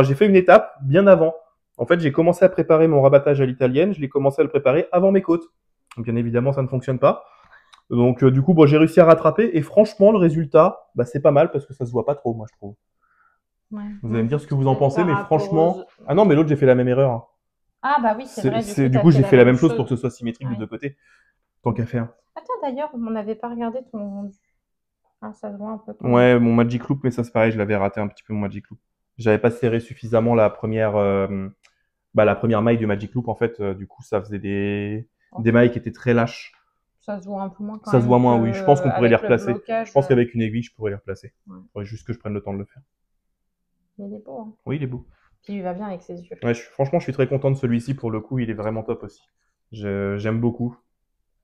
j'ai fait une étape bien avant. En fait, j'ai commencé à préparer mon rabattage à l'italienne. Je l'ai commencé à le préparer avant mes côtes. Donc, bien évidemment, ça ne fonctionne pas. Donc du coup, j'ai réussi à rattraper. Et franchement, le résultat, c'est pas mal parce que ça se voit pas trop, moi, je trouve. Ouais. Vous allez me dire ce que vous en pensez, mais franchement... Ah non, mais l'autre, j'ai fait la même erreur. Hein. Ah bah oui, c'est vrai. Du coup, j'ai fait la même chose pour que ce soit symétrique des deux côtés. Tant qu'à faire. Attends, d'ailleurs, on n'avait pas regardé ton rendu. Ah, ça se voit un peu. Ouais, mon Magic Loop, mais ça c'est pareil, je l'avais raté un petit peu mon Magic Loop. J'avais pas serré suffisamment la première maille du Magic Loop, en fait. Du coup, ça faisait des mailles qui étaient très lâches. Ça se voit un peu moins quand Ça se même voit moins, oui. Je pense qu'on pourrait les qu'avec le replacer. blocage. Je pense qu'avec une aiguille, je pourrais les replacer. Ouais. Il faudrait juste que je prenne le temps de le faire. Mais il est beau, hein. Oui, il est beau. Puis il va bien avec ses yeux. Ouais, franchement, je suis très content de celui-ci. Pour le coup, il est vraiment top aussi. J'aime beaucoup.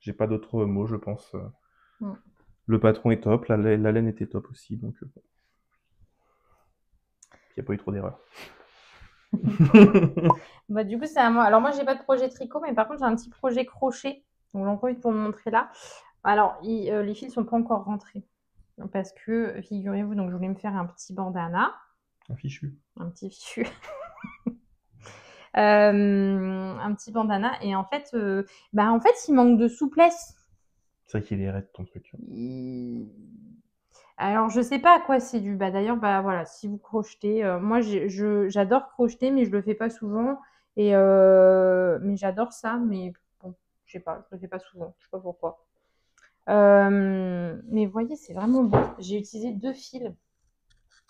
J'ai pas d'autres mots, je pense. Mm. Le patron est top, la laine était top aussi, donc bon. Il n'y a pas eu trop d'erreurs. Bah, du coup, c'est à moi. Alors, moi, j'ai pas de projet tricot, mais par contre, j'ai un petit projet crochet. Donc, j'en profite pour me montrer là. Alors, les fils sont pas encore rentrés. Parce que, figurez-vous, donc je voulais me faire un petit bandana. Un fichu. Un petit fichu. Un petit bandana. Et en fait, il manque de souplesse. C'est vrai qu'il est raide ton truc. Alors, je sais pas à quoi c'est dû. Bah, d'ailleurs, bah voilà, si vous crochetez, moi j'adore crocheter, mais je le fais pas souvent. Et mais j'adore ça, mais bon, je sais pas, je le fais pas souvent, je sais pas pourquoi. Mais vous voyez, c'est vraiment beau. J'ai utilisé 2 fils,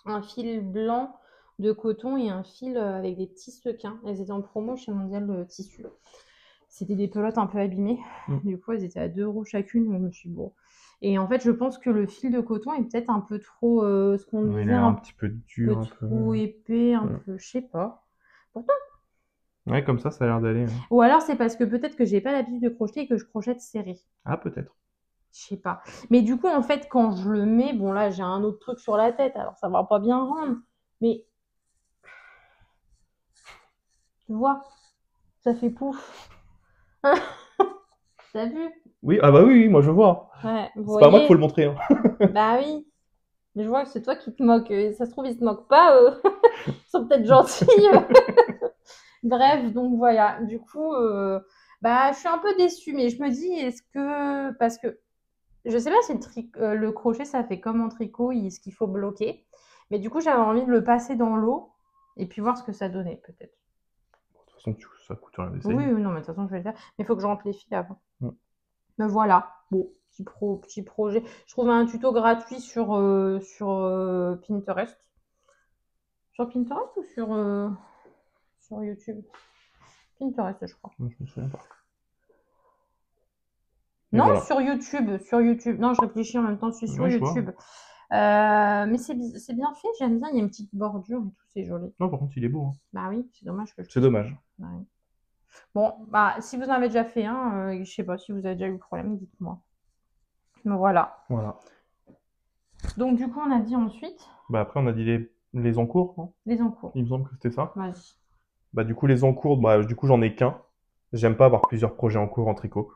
un fil blanc de coton et un fil avec des petits sequins. Elles étaient en promo chez Mondial Tissu. C'était des pelotes un peu abîmées. Du coup, elles étaient à 2 € chacune, donc je me suis dit, bon. Et en fait, je pense que le fil de coton est peut-être un peu trop, ce qu'on Il disait, est un un petit peu dur, peu un peu. trop épais, un peu, je sais pas. Pourtant. Ouais, comme ça a l'air d'aller. Ouais. Ou alors, c'est parce que peut-être que j'ai pas l'habitude de crocheter et que je crochette serré. Ah, peut-être. Je sais pas. Mais du coup, en fait, quand je le mets, bon là, j'ai un autre truc sur la tête, alors ça va pas bien rendre. Mais tu vois, ça fait pouf. T'as vu? Oui, ah bah oui, moi je vois. Ouais, vous C'est pas à moi qu'il faut voyez? le montrer. Hein. Bah oui. Mais je vois que c'est toi qui te moques. Ça se trouve, ils se moquent pas. Ils sont peut-être gentils. Bref, donc voilà. Du coup, bah, je suis un peu déçue, mais je me dis, est-ce que... Parce que je sais pas si le crochet, ça fait comme en tricot, ce qu'il faut bloquer. Mais du coup, j'avais envie de le passer dans l'eau et puis voir ce que ça donnait, peut-être. De toute façon, ça coûte rien d'essayer. Oui, non, mais de toute façon, je vais le faire. Mais il faut que je rentre les fils avant. Mais voilà. Bon, petit projet. Je trouvais un tuto gratuit sur Pinterest. Sur Pinterest ou sur YouTube? Pinterest, je crois. Je me souviens pas. Non, voilà. sur YouTube. Non, je réfléchis en même temps, je suis sur YouTube. Mais c'est bien fait, j'aime bien, il y a une petite bordure et tout, c'est joli. Non, par contre, il est beau. Hein. Bah oui, c'est dommage que je... C'est dommage. Ouais. Bon, bah, si vous en avez déjà fait un, je sais pas si vous avez déjà eu le problème, dites-moi. Mais voilà. Voilà. Donc, du coup, on a dit ensuite... Bah après, on a dit les encours, non? Les encours. Il me semble que c'était ça. Vas-y. Bah du coup, les encours, bah du coup, j'en ai qu'un. J'aime pas avoir plusieurs projets en cours en tricot.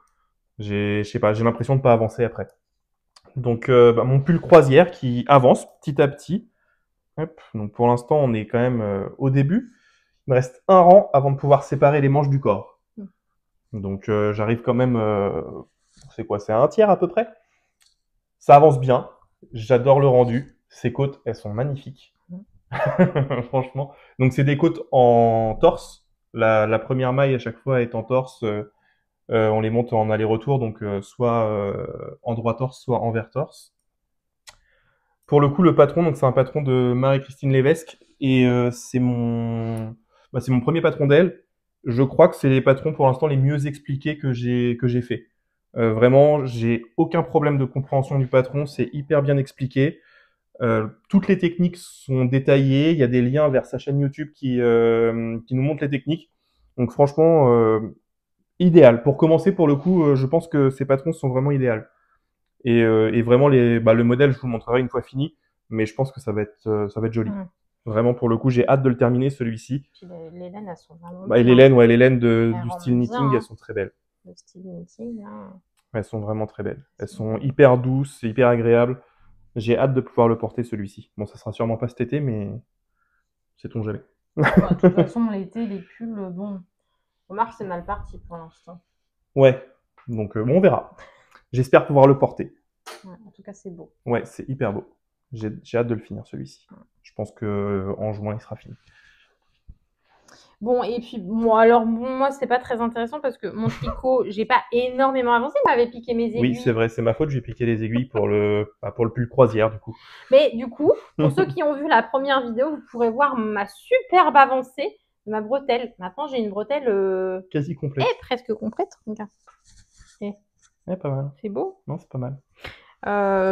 Je sais pas, j'ai l'impression de pas avancer après. Donc, mon pull croisière qui avance petit à petit. Hop. Donc pour l'instant, on est quand même au début. Il me reste un rang avant de pouvoir séparer les manches du corps. Donc j'arrive quand même, c'est quoi? C'est à un tiers à peu près. Ça avance bien. J'adore le rendu. Ces côtes, elles sont magnifiques. Franchement. Donc c'est des côtes en torse. La première maille à chaque fois est en torse. On les monte en aller-retour, donc soit en droit torse, soit envers torse. Pour le coup, le patron, donc c'est un patron de Marie-Christine Lévesque et c'est mon premier patron d'elle. Je crois que c'est les patrons pour l'instant les mieux expliqués que j'ai fait. Vraiment, j'ai aucun problème de compréhension du patron, c'est hyper bien expliqué. Toutes les techniques sont détaillées, il y a des liens vers sa chaîne YouTube qui nous montrent les techniques. Donc franchement, idéal. Pour commencer, pour le coup, je pense que ces patrons sont vraiment idéaux. Et vraiment, le modèle, je vous le montrerai une fois fini, mais je pense que ça va être joli. Vraiment, pour le coup, j'ai hâte de le terminer, celui-ci. Puis les laines, elles sont vraiment et les laines du style knitting, elles sont très belles. Le style knitting, là. Elles sont vraiment très belles. Elles sont hyper douces, hyper agréables. J'ai hâte de pouvoir le porter, celui-ci. Bon, ça sera sûrement pas cet été, mais sait-on jamais. De toute façon, l'été, les pulls, bon, Omar, c'est mal parti pour l'instant. Ouais, donc bon, on verra. J'espère pouvoir le porter. Ouais, en tout cas, c'est beau. Ouais, c'est hyper beau. J'ai hâte de le finir, celui-ci. Je pense qu'en juin, il sera fini. Bon, et puis, moi, c'est pas très intéressant parce que mon tricot, j'ai pas énormément avancé, il m'avait piqué mes aiguilles. Oui, c'est vrai, c'est ma faute, j'ai piqué les aiguilles pour le pull croisière, du coup. Mais du coup, pour ceux qui ont vu la première vidéo, vous pourrez voir ma superbe avancée de ma bretelle. Maintenant, j'ai une bretelle quasi complète. presque complète. Regarde. Ouais, pas mal. C'est beau. Non, c'est pas mal.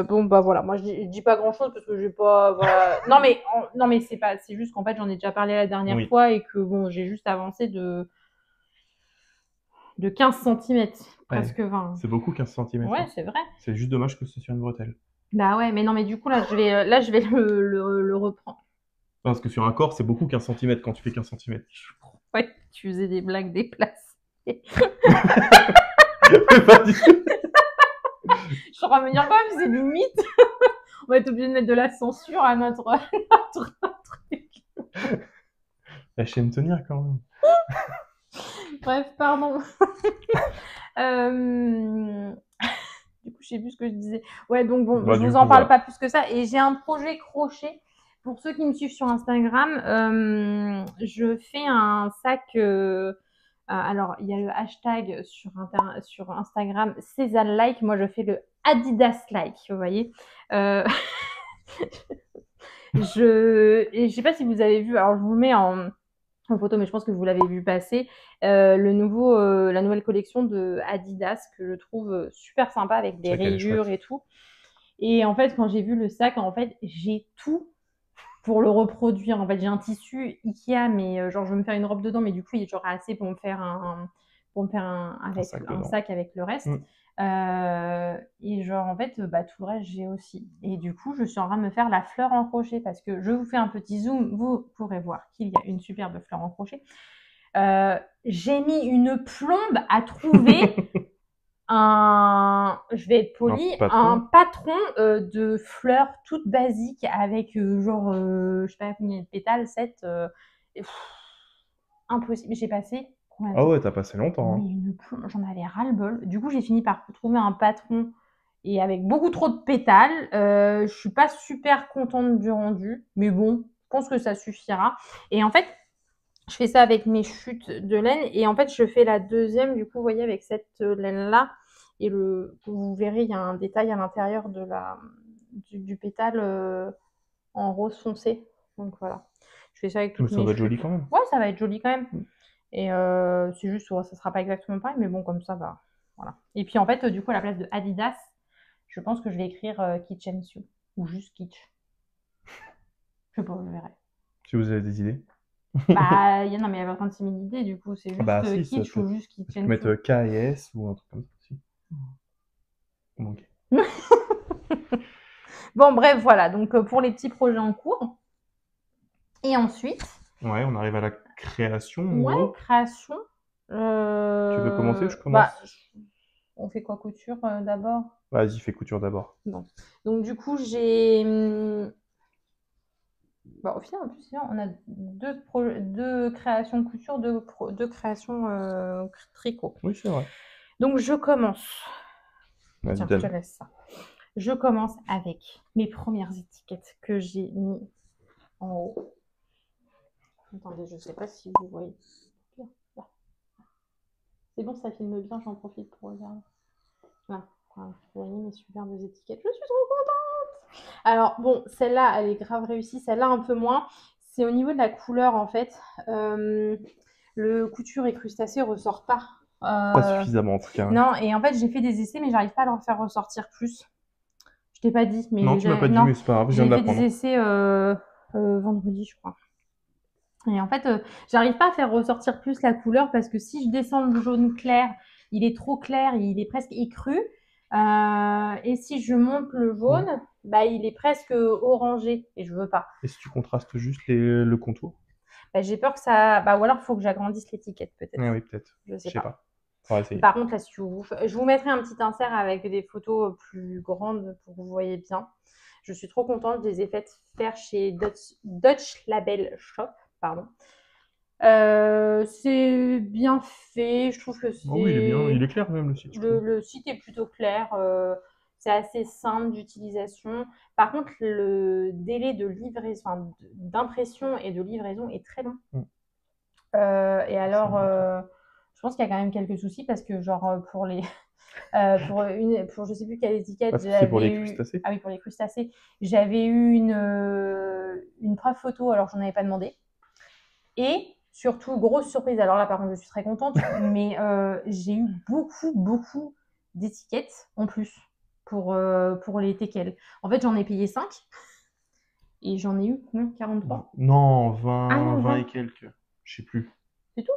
Bon bah voilà, moi je dis pas grand chose parce que j'ai pas voilà. Non mais c'est juste qu'en fait j'en ai déjà parlé la dernière Oui. fois et que bon j'ai juste avancé de 15 centimètres, presque 20. C'est beaucoup 15 cm. Ouais, c'est vrai. C'est juste dommage que ce soit une bretelle. Bah ouais, mais non mais du coup là je vais le reprendre. Non, parce que sur un corps, c'est beaucoup 15 cm quand tu fais 15 cm. Ouais, tu faisais des blagues déplacées. Pas du tout. Je suis en train de me dire quand même c'est limite. On va être obligé de mettre de la censure à notre truc. La chaîne tenir quand même. Bref, pardon. Du coup, je sais plus ce que je disais. Ouais, donc bon, Bah, je du vous coup, en parle voilà. pas plus que ça. Et j'ai un projet crochet. Pour ceux qui me suivent sur Instagram, je fais un sac. Alors, il y a le hashtag sur Instagram Cézanne Like. Moi, je fais le Adidas Like, vous voyez. Et je sais pas si vous avez vu. Alors, je vous le mets en photo, mais je pense que vous l'avez vu passer, la nouvelle collection de Adidas que je trouve super sympa avec des C'est vrai qu'elle est rayures chouette. et tout. Et en fait, quand j'ai vu le sac, en fait, j'ai tout pour le reproduire. En fait, j'ai un tissu Ikea, mais genre, je veux me faire une robe dedans, mais du coup, il y aura assez pour me faire un sac avec le reste. Et genre, en fait, bah, tout le reste, j'ai aussi. Et du coup, je suis en train de me faire la fleur en crochet parce que je vous fais un petit zoom, vous pourrez voir qu'il y a une superbe fleur en crochet. J'ai mis une plombe à trouver je vais être polie, un patron de fleurs toutes basiques avec genre, je sais pas combien de pétales, 7. Impossible. J'ai passé combien de Ah temps? ouais, t'as passé longtemps. Mais j'en avais ras-le-bol. Du coup, j'ai fini par trouver un patron et avec beaucoup trop de pétales. Je suis pas super contente du rendu, mais bon, je pense que ça suffira. Et en fait, je fais ça avec mes chutes de laine et en fait, je fais la deuxième, du coup, vous voyez, avec cette laine-là. Et vous verrez, il y a un détail à l'intérieur du pétale en rose foncé. Donc voilà. Je fais ça avec toutes mes chutes. Ça va être joli quand même. Ouais, ça va être joli quand même. Et c'est juste, ouais, ça sera pas exactement pareil, mais bon, comme ça, bah, voilà. Et puis en fait, du coup, à la place de Adidas, je pense que je vais écrire Kitchen Sue ou juste Kitsch. Je sais pas, je verrai. Si vous avez des idées. Bah, non, mais il y avait 36 000 idées, du coup, c'est juste Bah, si, Kitsch ou juste tu Kitchen peux mettre Sue. K et S ou un truc comme ça aussi. Ok. Bon, bref, voilà. Donc, pour les petits projets en cours. Et ensuite. Ouais, on arrive à la création. En Ouais, gros. création. Tu veux commencer? Je commence. Bah, on fait quoi, couture d'abord? Vas-y, fais couture d'abord. Bon. Donc, du coup, j'ai. Bah, au final, en plus, on a deux créations de couture, deux créations tricot. Oui, c'est vrai. Donc, je commence. Vas-y, Tiens, je te laisse ça. Je commence avec mes premières étiquettes que j'ai mis en haut. Attendez, je ne sais pas si vous voyez. C'est bon, ça filme bien, j'en profite pour regarder. Voilà, vous voyez mes superbes étiquettes. Je suis trop contente! Alors, bon, celle-là, elle est grave réussie. Celle-là, un peu moins. C'est au niveau de la couleur, en fait. Le couture et crustacé ressort pas. Pas suffisamment, en tout cas. Non, et en fait, j'ai fait des essais, mais j'arrive pas à leur faire ressortir plus. Je t'ai pas dit, mais non, tu m'as pas dit, mais c'est pas grave, je viens de l'apprendre. J'ai fait des essais vendredi, je crois. Et en fait, j'arrive pas à faire ressortir plus la couleur parce que si je descends le jaune clair, il est trop clair, il est presque écru. Et si je monte le jaune, bah, il est presque orangé et je veux pas. Et si tu contrastes juste le contour? Bah, j'ai peur que ça. Bah, ou alors il faut que j'agrandisse l'étiquette peut-être. Ah oui, peut-être. Je sais pas. Par contre, là, si je vous mettrai un petit insert avec des photos plus grandes pour que vous voyez bien. Je suis trop contente, je les ai faites faire chez Dutch Label Shop. Pardon. C'est bien fait, je trouve que c'est. Oh oui, il est bien, il est clair même le site. Le site est plutôt clair, c'est assez simple d'utilisation. Par contre, le délai de livraison, enfin, d'impression et de livraison est très long. Et alors, je pense qu'il y a quand même quelques soucis parce que genre pour les pour je sais plus quelle étiquette, c'est pour les crustacés. Ah oui, pour les crustacés, j'avais eu une preuve photo alors que j'en avais pas demandé. Et surtout, grosse surprise, alors là par contre je suis très contente, mais j'ai eu beaucoup d'étiquettes en plus pour les teckels. En fait, j'en ai payé 5 et j'en ai eu combien? 43? Non, Ah 20, non, 20 et 20. quelques. Je sais plus. C'est tout?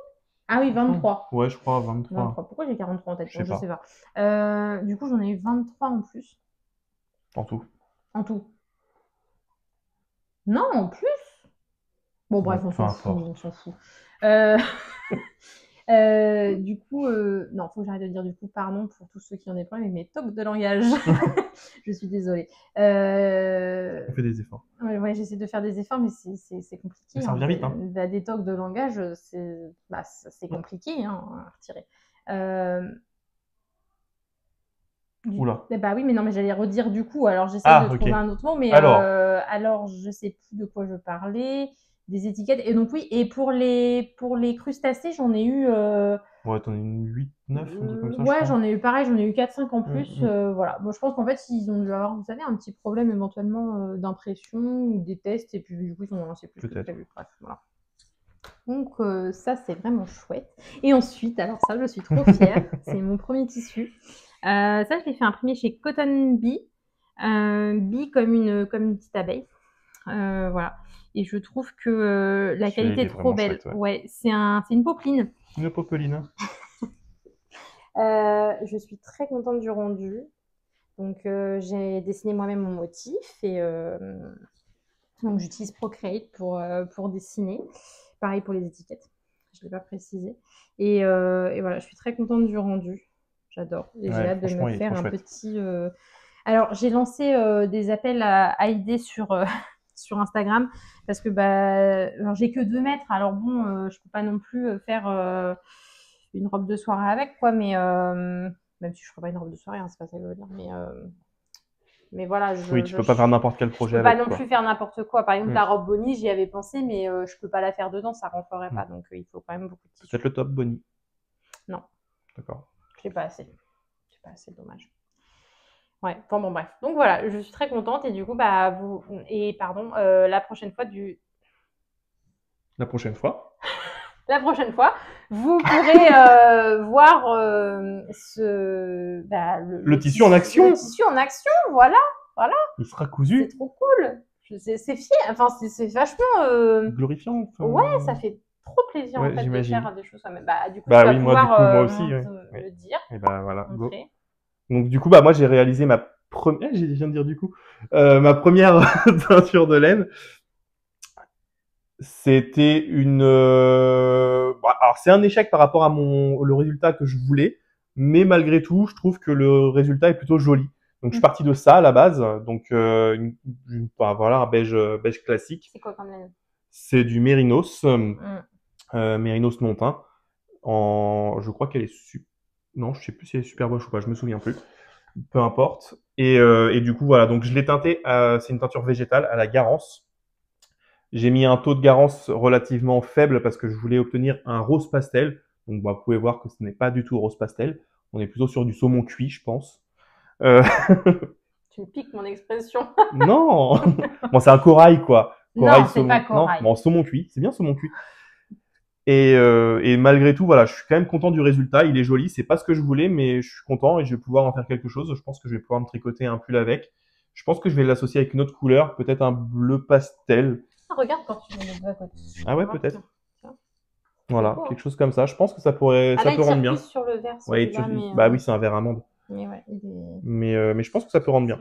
Ah oui, 23. Ouais, je crois 23. 23. Pourquoi j'ai 43 en tête? Je sais Je sais pas. pas. Du coup, j'en ai eu 23 en plus, En tout. en tout. Non, en plus? Bon, bref, Bon, on peu s'en fout, importe. on s'en fout. Du coup, non, faut que j'arrête de dire du coup, pardon pour tous ceux qui ont des problèmes avec mes tocs de langage. Je suis désolée. On fait des efforts. Ouais, j'essaie de faire des efforts, mais c'est compliqué. Mais ça revient vite, hein. Des tocs de langage, c'est compliqué hein, à retirer. Oula. Bah oui, mais non, mais j'allais redire du coup. Alors j'essaie Ah, de ok. trouver un autre mot, mais Alors. je sais plus de quoi je parlais. Des étiquettes. Et donc oui, et pour les crustacés, j'en ai eu. Ouais, t'en as une 8, 9, un truc comme ça, je Ouais, crois. j'en ai eu pareil, j'en ai eu 4-5 en plus. Mm. Voilà. Bon, je pense qu'en fait, ils ont dû avoir, vous savez, un petit problème éventuellement d'impression ou des tests, et puis du coup, ils ont lancé plus que Peut-être. prévu. Bref, voilà. Donc ça, c'est vraiment chouette. Et ensuite, alors ça, je suis trop fière. C'est mon premier tissu. Ça, je l'ai fait imprimer chez Cotton Bee. Bee comme une petite abeille. Voilà. Et je trouve que la qualité est trop belle. Chouette, ouais, c'est une popeline. Une popeline. Je suis très contente du rendu. Donc, j'ai dessiné moi-même mon motif et donc j'utilise Procreate pour dessiner. Pareil pour les étiquettes. Je ne l'ai pas précisé. Et voilà, je suis très contente du rendu. J'adore. Et j'ai hâte de me faire un petit. Alors, j'ai lancé des appels à idées sur Instagram parce que j'ai que 2 mètres. Alors bon, je peux pas non plus faire une robe de soirée avec, quoi. Mais même si je ferai pas une robe de soirée, hein, c'est pas ça que je veux dire. Mais voilà. Oui, tu peux pas faire n'importe quel projet avec. avec. Je peux pas non plus faire n'importe quoi. Par exemple, Mm. la robe Bonnie, j'y avais pensé, mais je peux pas la faire dedans, ça rentrerait pas. Donc il faut quand même beaucoup de tissu. Peut-être le top Bonnie. Non. D'accord. J'ai pas assez. C'est pas assez, dommage. Ouais, enfin bon, bref. Donc voilà, je suis très contente et du coup, la prochaine fois La prochaine fois. La prochaine fois, vous pourrez voir le tissu en action. Le tissu en action, voilà. Il sera cousu. C'est trop cool. C'est fier. Enfin, c'est vachement glorifiant. Ouais, ça fait trop plaisir en fait de faire des choses soi-même. Du coup, tu vas pouvoir moi aussi, le dire. Et voilà. Donc du coup, moi j'ai réalisé ma première. Je viens de dire du coup ma première teinture de laine. C'était une. Alors c'est un échec par rapport à le résultat que je voulais, mais malgré tout, je trouve que le résultat est plutôt joli. Donc je suis parti de ça à la base. Donc voilà, un beige classique. C'est quoi comme laine? C'est du mérinos, mérinos non teint. Je crois qu'elle est non, je sais plus si elle est super moche ou pas, je me souviens plus. Peu importe. Et du coup voilà, donc je l'ai teinté. C'est une teinture végétale à la Garance. J'ai mis un taux de Garance relativement faible parce que je voulais obtenir un rose pastel. Donc, vous pouvez voir que ce n'est pas du tout rose pastel. On est plutôt sur du saumon cuit, je pense. Tu me piques mon expression. Non. Bon, c'est un corail, quoi. Corail, non, c'est pas corail. Non, bon, saumon cuit. C'est bien saumon cuit. Et malgré tout, voilà, je suis quand même content du résultat. Il est joli. C'est pas ce que je voulais, mais je suis content et je vais pouvoir en faire quelque chose. Je pense que je vais pouvoir me tricoter un pull avec. Je pense que je vais l'associer avec une autre couleur, peut-être un bleu pastel. Regarde quand tu mets les deux à côté. Ah ouais, peut-être. Voilà, quelque chose comme ça. Je pense que ça peut rendre bien. Sur le verre, ouais, oui, c'est un verre amande. Mais ouais, mais je pense que ça peut rendre bien.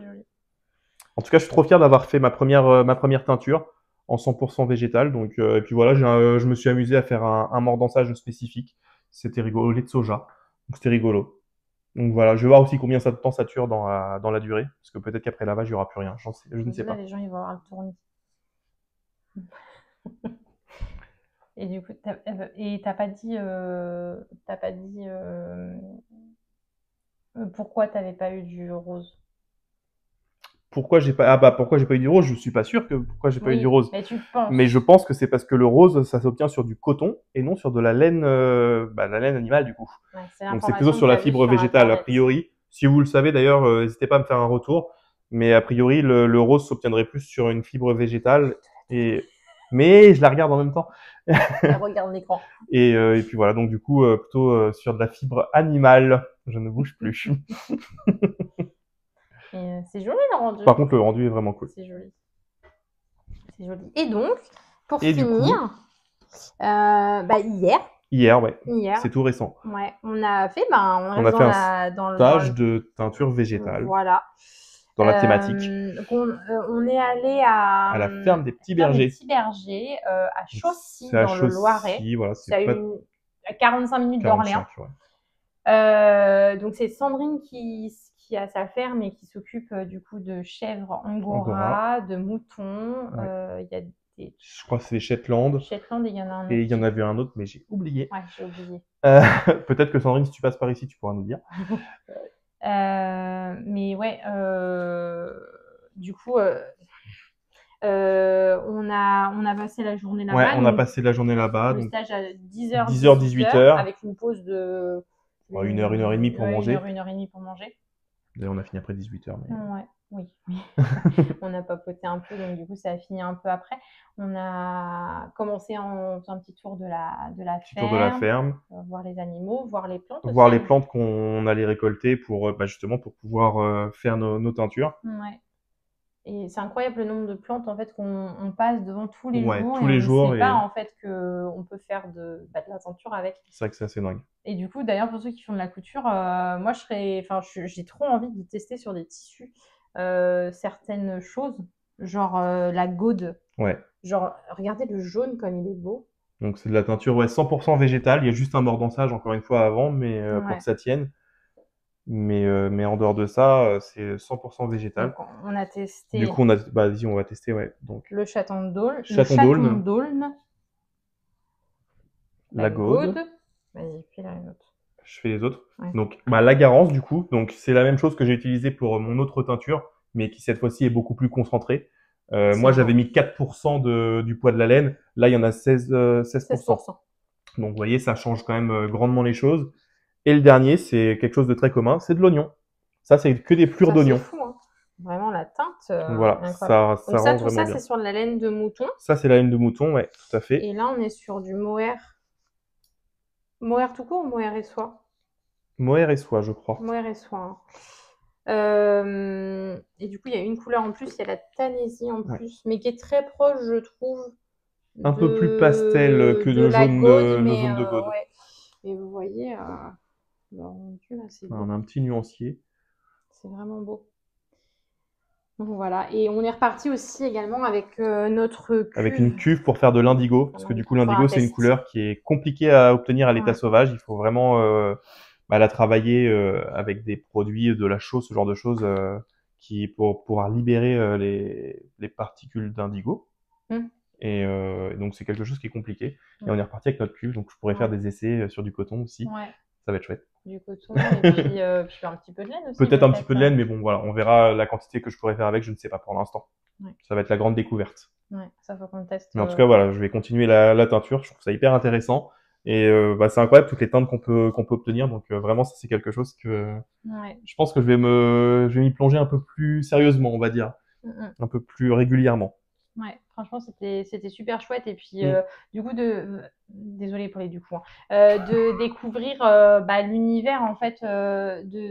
En tout cas, je suis trop fier d'avoir fait ma première teinture en 100% végétal. Donc, et puis voilà, je me suis amusé à faire un mordançage spécifique. C'était rigolo, lait de soja. Donc c'était rigolo. Donc voilà, je vais voir aussi combien de temps ça dure dans la durée, parce que peut-être qu'après lavage, il n'y aura plus rien. Je ne sais pas. Les gens, ils vont avoir le tournis. Et du coup, t'as pas dit pourquoi t'avais pas eu du rose? Pourquoi j'ai pas eu du rose? Je suis pas sûr que pourquoi j'ai pas eu du rose. Mais tu penses. Mais je pense que c'est parce que le rose, ça s'obtient sur du coton et non sur de la laine, la laine animale du coup. Ouais, donc c'est plutôt sur la fibre végétale a priori. Si vous le savez d'ailleurs, n'hésitez pas à me faire un retour. Mais a priori, le rose s'obtiendrait plus sur une fibre végétale et mais je la regarde en même temps. Elle regarde l'écran. Et puis voilà, donc du coup, plutôt sur de la fibre animale. Je ne bouge plus. Et c'est joli le rendu. Par contre, le rendu est vraiment cool. C'est joli. C'est joli. Et donc, pour Et du finir, hier, Hier, ouais, hier, c'est tout récent. ouais, on a fait, on On reste a fait dans un stage de teinture végétale voilà. dans la thématique Donc on est allé à la ferme des petits ferme des bergers. petits bergers à Chaussy, C'est à dans le Loiret. Chaussy, voilà, C'est à 45 minutes d'Orléans. 45, ouais. Donc c'est Sandrine qui a sa ferme et qui s'occupe du coup de chèvres Angora. de moutons. Ouais. Il y a des Je crois que c'est les Shetland. Shetland et il y en a un autre. Et il y en avait un autre, mais j'ai oublié. Ouais, j'ai oublié. Peut-être que Sandrine, si tu passes par ici, tu pourras nous dire. Mais ouais, du coup, on a passé la journée là-bas. Ouais, on a passé la journée là-bas. Le donc stage à 10h, 18h. avec une pause de 1 heure, 1h30 pour manger. 1h30 pour manger. D'ailleurs, on a fini après 18h. Mais... Ouais, oui. On a papoté un peu, donc du coup, ça a fini un peu après. On a commencé en faisant un petit tour de la ferme. Tour de la ferme. Voir les animaux, voir les plantes aussi. Voir les plantes qu'on allait récolter pour justement pour pouvoir faire nos teintures. Ouais. Et c'est incroyable le nombre de plantes en fait qu'on passe devant tous les jours. Tous les jours. On ne sait pas en fait qu'on peut faire de la teinture avec. C'est vrai que c'est assez dingue. Et du coup, d'ailleurs, pour ceux qui font de la couture, moi j'ai trop envie de tester sur des tissus certaines choses, genre la gaude. Ouais. Genre, regardez le jaune comme il est beau. Donc c'est de la teinture 100% végétale. Il y a juste un mordançage encore une fois avant, mais pour que ça tienne. Mais en dehors de ça, c'est 100% végétal. Donc, on a testé. Du coup, on va tester, ouais. Donc, le chaton d'aulne. La gaude. Vas-y, fais les autres. Je fais les autres. Ouais. Donc, la garance, du coup. Donc, c'est la même chose que j'ai utilisé pour mon autre teinture, mais qui cette fois-ci est beaucoup plus concentrée. Moi, j'avais mis 4% du poids de la laine. Là, il y en a 16%. Donc, vous voyez, ça change quand même grandement les choses. Et le dernier, c'est quelque chose de très commun, c'est de l'oignon. Ça, c'est que des plures d'oignon. C'est fou, hein. Vraiment, la teinte. Voilà, ça donc rend vraiment bien. C'est sur de la laine de mouton. Ça, c'est la laine de mouton, ouais, tout à fait. Et là, on est sur du mohair. Mohair tout court ou mohair et soie? Mohair et soie, je crois. Mohair et soie. Hein. Et du coup, il y a une couleur en plus, il y a la Tanésie en plus, mais qui est très proche, je trouve. Un peu plus pastel que le jaune de gaude. Ouais. Et vous voyez, on a un petit nuancier. C'est vraiment beau. Donc voilà, et on est reparti aussi également avec notre cuve. Avec une cuve pour faire de l'indigo, parce que du coup l'indigo c'est une couleur qui est compliquée à obtenir à l'état sauvage. Il faut vraiment la travailler avec des produits de la chaux, ce genre de choses, pour pouvoir libérer les particules d'indigo. Et donc c'est quelque chose qui est compliqué. Et on est reparti avec notre cuve, donc je pourrais faire des essais sur du coton aussi. Ouais. Ça va être chouette. Du coton et puis un petit peu de laine aussi. Peut-être un petit peu de laine, mais bon voilà, on verra la quantité que je pourrais faire avec, je ne sais pas pour l'instant. Ouais. Ça va être la grande découverte. Ouais, ça faut qu'on teste. Mais en tout cas voilà, je vais continuer la teinture, je trouve ça hyper intéressant. Et c'est incroyable toutes les teintes qu'on peut obtenir, donc vraiment ça c'est quelque chose que je pense que je vais m'y plonger un peu plus sérieusement, on va dire, un peu plus régulièrement. Ouais, franchement c'était super chouette et puis du coup désolée pour les du coup de découvrir l'univers en fait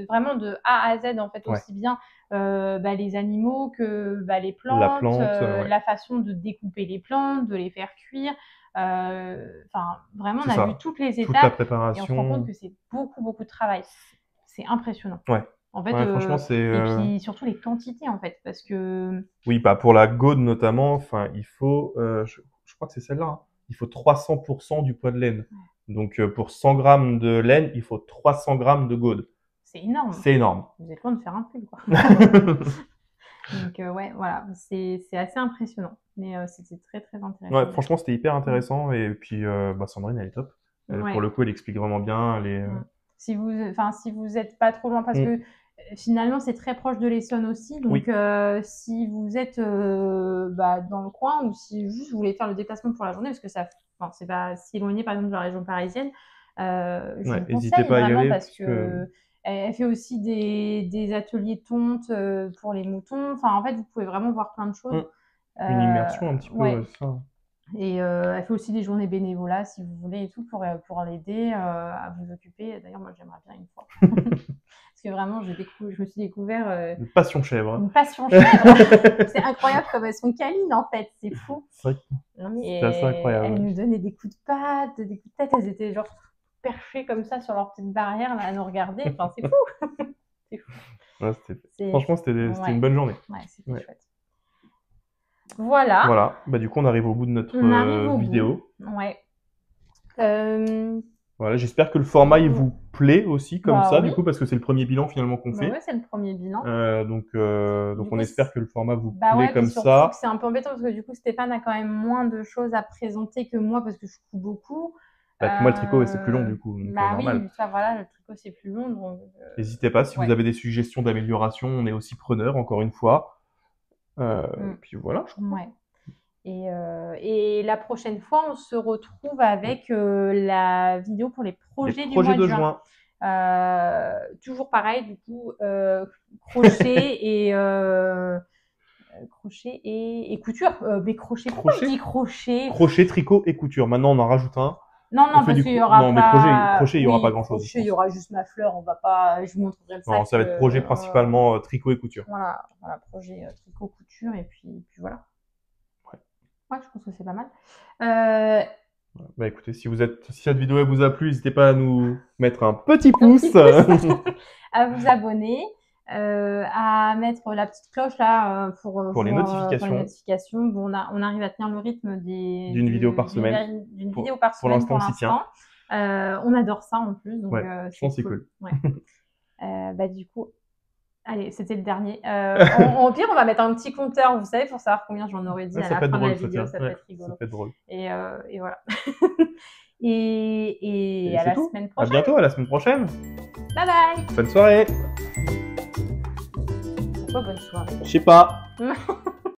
vraiment de A à Z en fait, aussi bien les animaux que les plantes, la plante, la façon de découper les plantes, de les faire cuire. Vraiment on a vu toutes les étapes, toute la préparation. Et on se rend compte que c'est beaucoup de travail. C'est impressionnant. Ouais. En fait, franchement, et puis surtout les quantités en fait, parce que oui, pour la gaude notamment, il faut, je crois que c'est celle-là, hein. Il faut 300% du poids de laine. Donc pour 100 grammes de laine, il faut 300 grammes de gaude. C'est énorme. C'est énorme. Vous êtes loin de faire un pull, quoi. Donc voilà, c'est assez impressionnant, mais c'était très intéressant. Ouais, franchement, c'était hyper intéressant et puis Sandrine, elle est top. Pour le coup, elle explique vraiment bien les. Si vous êtes pas trop loin, parce que finalement c'est très proche de l'Essonne aussi, donc si vous êtes dans le coin ou si juste vous voulez faire le déplacement pour la journée, parce que c'est pas si éloigné par exemple de la région parisienne, je vous conseille pas vraiment à y aller parce que elle fait aussi des ateliers tonte pour les moutons. Enfin en fait vous pouvez vraiment voir plein de choses. Une immersion un petit peu, ça. Et elle fait aussi des journées bénévolat, si vous voulez, et tout, pour l'aider à vous occuper. D'ailleurs, moi, j'aimerais bien une fois. Parce que vraiment, je me suis découvert Une passion chèvre. une passion chèvre. C'est incroyable comme elles sont câlines, en fait. C'est fou. C'est assez incroyable. Elles nous donnaient des coups de patte, des coups de tête. Elles étaient genre perchées comme ça sur leur petite barrière, là, à nous regarder. Enfin, c'est fou. C'est fou. Ouais, franchement, c'était une bonne journée. Ouais, c'était chouette. Voilà. Voilà. Bah, du coup, on arrive au bout de notre vidéo. Ouais. Voilà, j'espère que le format il vous plaît aussi comme ça, oui. du coup, parce que c'est le premier bilan finalement qu'on fait. Ouais, c'est le premier bilan. Donc coup, on espère que le format vous plaît ouais, comme surtout ça. C'est un peu embêtant parce que du coup, Stéphane a quand même moins de choses à présenter que moi parce que je couds beaucoup. Bah, moi, le tricot, c'est plus long du coup. Donc, normal. Oui, ça voilà, le tricot c'est plus long. Donc, n'hésitez pas, si vous avez des suggestions d'amélioration, on est aussi preneur, encore une fois. Puis voilà, je crois. Ouais. Et la prochaine fois, on se retrouve avec la vidéo pour les projets du mois de juin. Toujours pareil, du coup, crochet et couture. Mais crochet, pourquoi je dis crochet? Crochet, tricot et couture. Maintenant, on en rajoute un. Non, parce qu'il y aura mais crochet, il y aura pas grand chose. Crochet, il y aura juste ma fleur, on va pas, je vous montrerai le sac. Non, ça va être projet principalement tricot et couture. Voilà, projet tricot, couture, et puis voilà. Ouais, je pense que c'est pas mal. Bah écoutez, si cette vidéo elle vous a plu, n'hésitez pas à nous mettre un petit pouce. À vous abonner, à mettre la petite cloche là pour les notifications. Bon, on arrive à tenir le rythme d'une vidéo par semaine. D'une vidéo par semaine pour l'instant. On adore ça en plus. Donc, je pense que c'est cool. Ouais. Bah du coup, allez, c'était le dernier. Au pire, on va mettre un petit compteur, vous savez, pour savoir combien j'en aurais dit à la fin de la vidéo. Ça peut être rigolo. Ça peut être drôle. Et voilà. et à la semaine prochaine. À bientôt, à la semaine prochaine. Bye bye. Bonne soirée. Pourquoi bonne soirée? Je sais pas.